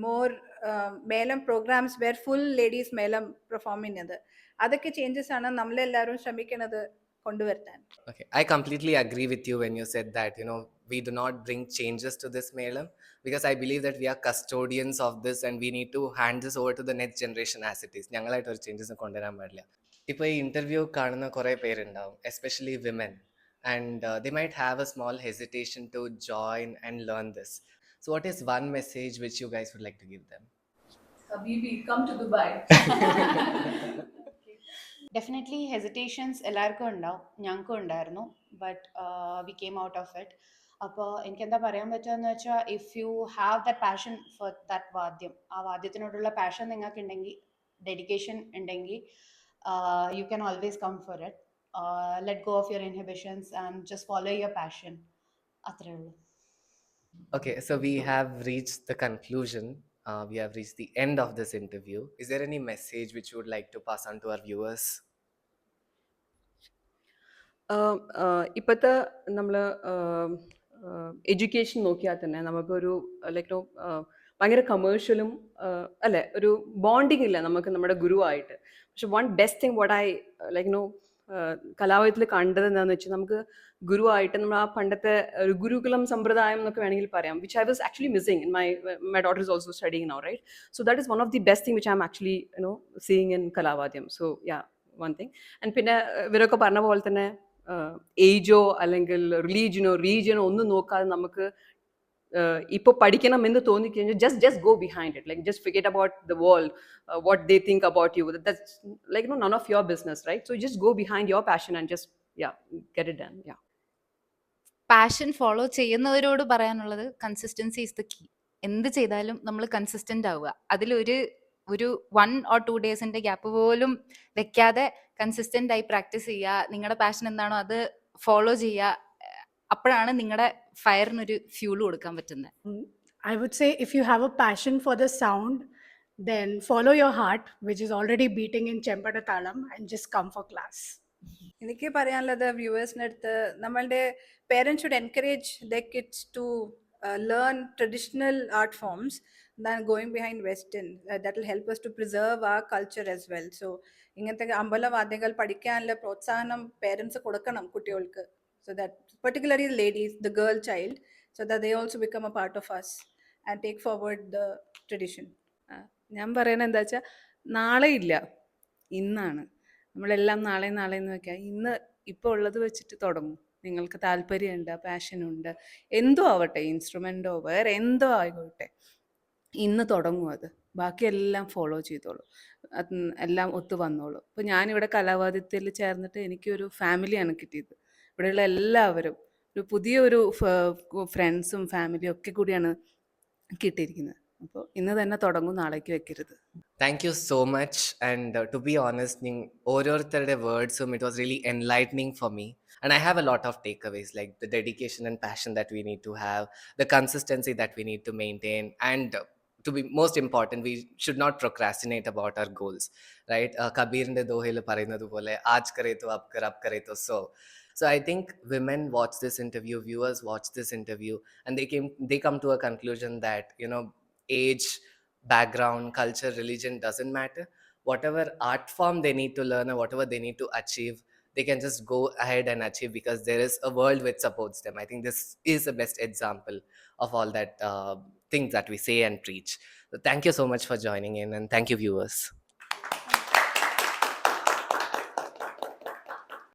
മോർ മേളം പ്രോഗ്രാംസ് വേർ ഫുൾ ലേഡീസ് മേളം പെർഫോം ചെയ്യുന്നത്. അതൊക്കെ ചേഞ്ചസ് ആണ് നമ്മളെല്ലാവരും ശ്രമിക്കുന്നത് കൊണ്ടുവരുത്താൻ. Okay, I completely agree with you when you said that, you know, we do not bring changes to this Melam because I believe that we are custodians of this and we need to hand this over to the next generation as it is. ഞങ്ങളായിട്ട് ഒരു ചേഞ്ചസ് കൊണ്ടുവരാൻ പാടില്ല. ഇപ്പോൾ ഈ ഇൻ്റർവ്യൂ കാണുന്ന കുറേ പേരുണ്ടാവും, especially women, and they might have a small hesitation to join and learn this. So what is one message which you guys would like to give them? Habibi, come to Dubai. Definitely hesitations എല്ലാവർക്കും ഉണ്ടാവും, ഞങ്ങൾക്കും ഉണ്ടായിരുന്നു. But we came out of it. അപ്പോൾ എനിക്കെന്താ പറയാൻ പറ്റുകയെന്ന് വെച്ചാൽ, if you have that passion for that വാദ്യം, ആ വാദ്യത്തിനോടുള്ള പാഷൻ നിങ്ങൾക്ക് ഉണ്ടെങ്കിൽ, ഡെഡിക്കേഷൻ ഉണ്ടെങ്കിൽ, you can always come for it. Let go of your inhibitions and just follow your passion. അത്രേ ഉള്ളൂ. Okay, so we have reached the conclusion. We have reached the end of this interview. Is there any message which you would like to pass on to our viewers? ഇപ്പോഴത്തെ നമ്മൾ എഡ്യൂക്കേഷൻ നോക്കിയാൽ തന്നെ നമുക്കൊരു ലൈക്ക് ഭയങ്കര കമേഴ്ഷ്യലും അല്ലേ, ഒരു ബോണ്ടിങ് ഇല്ല നമുക്ക് നമ്മുടെ ഗുരുവായിട്ട്. പക്ഷെ one best thing what I like കലാവയത്തിൽ കണ്ടത് എന്താണെന്ന് വെച്ചാൽ, നമുക്ക് ഗുരുവായിട്ട് നമ്മൾ ആ പണ്ടത്തെ ഒരു ഗുരുകുലം സമ്പ്രദായം എന്നൊക്കെ വേണമെങ്കിൽ പറയാം, which I was actually missing in my daughter is also studying now, right? So that is one of the best thing which I am actually seeing in കലാവാദ്യം. So yeah, one thing. And പിന്നെ ഇവരൊക്കെ പറഞ്ഞ പോലെ തന്നെ ഏജോ അല്ലെങ്കിൽ റിലീജിയനോ റീജിയനോ ഒന്നും നോക്കാതെ നമുക്ക് ഇപ്പോൾ പഠിക്കണം എന്ന് തോന്നിക്കഴിഞ്ഞാൽ just go behind it. Like just forget about the world, what they think about you. That's like none of your business, right? So just go behind your passion and just get it done. Passion follow ചെയ്യുന്നവരോട് പറയാനുള്ളത്, കൺസിസ്റ്റൻസി ഈസ് ദ കീ. എന്ത് ചെയ്താലും നമ്മൾ കൺസിസ്റ്റൻ്റ് ആവുക. അതിലൊരു 1 or 2 ഡേയ്സിൻ്റെ ഗ്യാപ്പ് പോലും വെക്കാതെ കൺസിസ്റ്റൻ്റ് ആയി പ്രാക്ടീസ് ചെയ്യുക. നിങ്ങളുടെ പാഷൻ എന്താണോ അത് ഫോളോ ചെയ്യുക. അപ്പോഴാണ് നിങ്ങളുടെ ഫയറിനൊരു ഫ്യൂൾ കൊടുക്കാൻ പറ്റുന്നത്. I would say if you have a passion for the sound, then follow your heart, which is already beating in Chempatatalam, and just come for class. എനിക്ക് പറയാനുള്ളത് വ്യൂവേഴ്സിൻ്റെ അടുത്ത്, നമ്മളുടെ parents should encourage the kids to learn traditional art forms than going behind western. ദാറ്റ് വിൽ ഹെൽപ്പ് us to preserve our culture as well. So ഇങ്ങനത്തെ അമ്പലവാദ്യങ്ങൾ പഠിക്കാനുള്ള പ്രോത്സാഹനം പേരൻസ് കൊടുക്കണം കുട്ടികൾക്ക്. So that particularly the ladies, the girl child, so that they also become a part of us and take forward the tradition. ഞാൻ പറയുന്നത് എന്താ വെച്ചാൽ, നാളെ ഇല്ല, ഇന്നാണ്. നമ്മളെല്ലാം നാളെ എന്ന് വെക്കാം. ഇന്ന് ഇപ്പോൾ ഉള്ളത് വെച്ചിട്ട് തുടങ്ങും. നിങ്ങൾക്ക് താല്പര്യമുണ്ട്, പാഷനുണ്ട്, എന്തോ ആവട്ടെ, ഇൻസ്ട്രുമെൻറ്റോ വേറെ എന്തോ ആയിക്കോട്ടെ, ഇന്ന് തുടങ്ങും. അത് ബാക്കിയെല്ലാം ഫോളോ ചെയ്തോളൂ, അത് എല്ലാം ഒത്തു വന്നോളൂ. ഇപ്പോൾ ഞാനിവിടെ കലാവാദ്യത്തിൽ ചേർന്നിട്ട് എനിക്കൊരു ഫാമിലിയാണ് കിട്ടിയത്. ഇവിടെയുള്ള എല്ലാവരും ഒരു പുതിയൊരു ഫ്രണ്ട്സും ഫാമിലിയും ഒക്കെ കൂടിയാണ് കിട്ടിയിരിക്കുന്നത്. അപ്പോൾ ഇന്ന് തന്നെ തുടങ്ങും, നാളേക്ക് വെക്കരുത്. Thank you so much. And to be honest, ഓരോരുത്തരുടെ വേർഡ്സും it was really enlightening for me. And I have a lot of takeaways, like the dedication and passion that we need to have, the consistency that we need to maintain, and to be most important, we should not procrastinate about our goals, right? കബീറിന്റെ ദോഹയിൽ പറയുന്നത് പോലെ ആജ് കരേ തോ അബ് കർ, അബ് കരേ തോ so. So I think women watch this interview, viewers watch this interview, and they come to a conclusion that, you know, age, background, culture, religion doesn't matter. Whatever art form they need to learn or whatever they need to achieve, they can just go ahead and achieve because there is a world which supports them. I think this is the best example of all that things that we say and preach. So thank you so much for joining in, and thank you, viewers.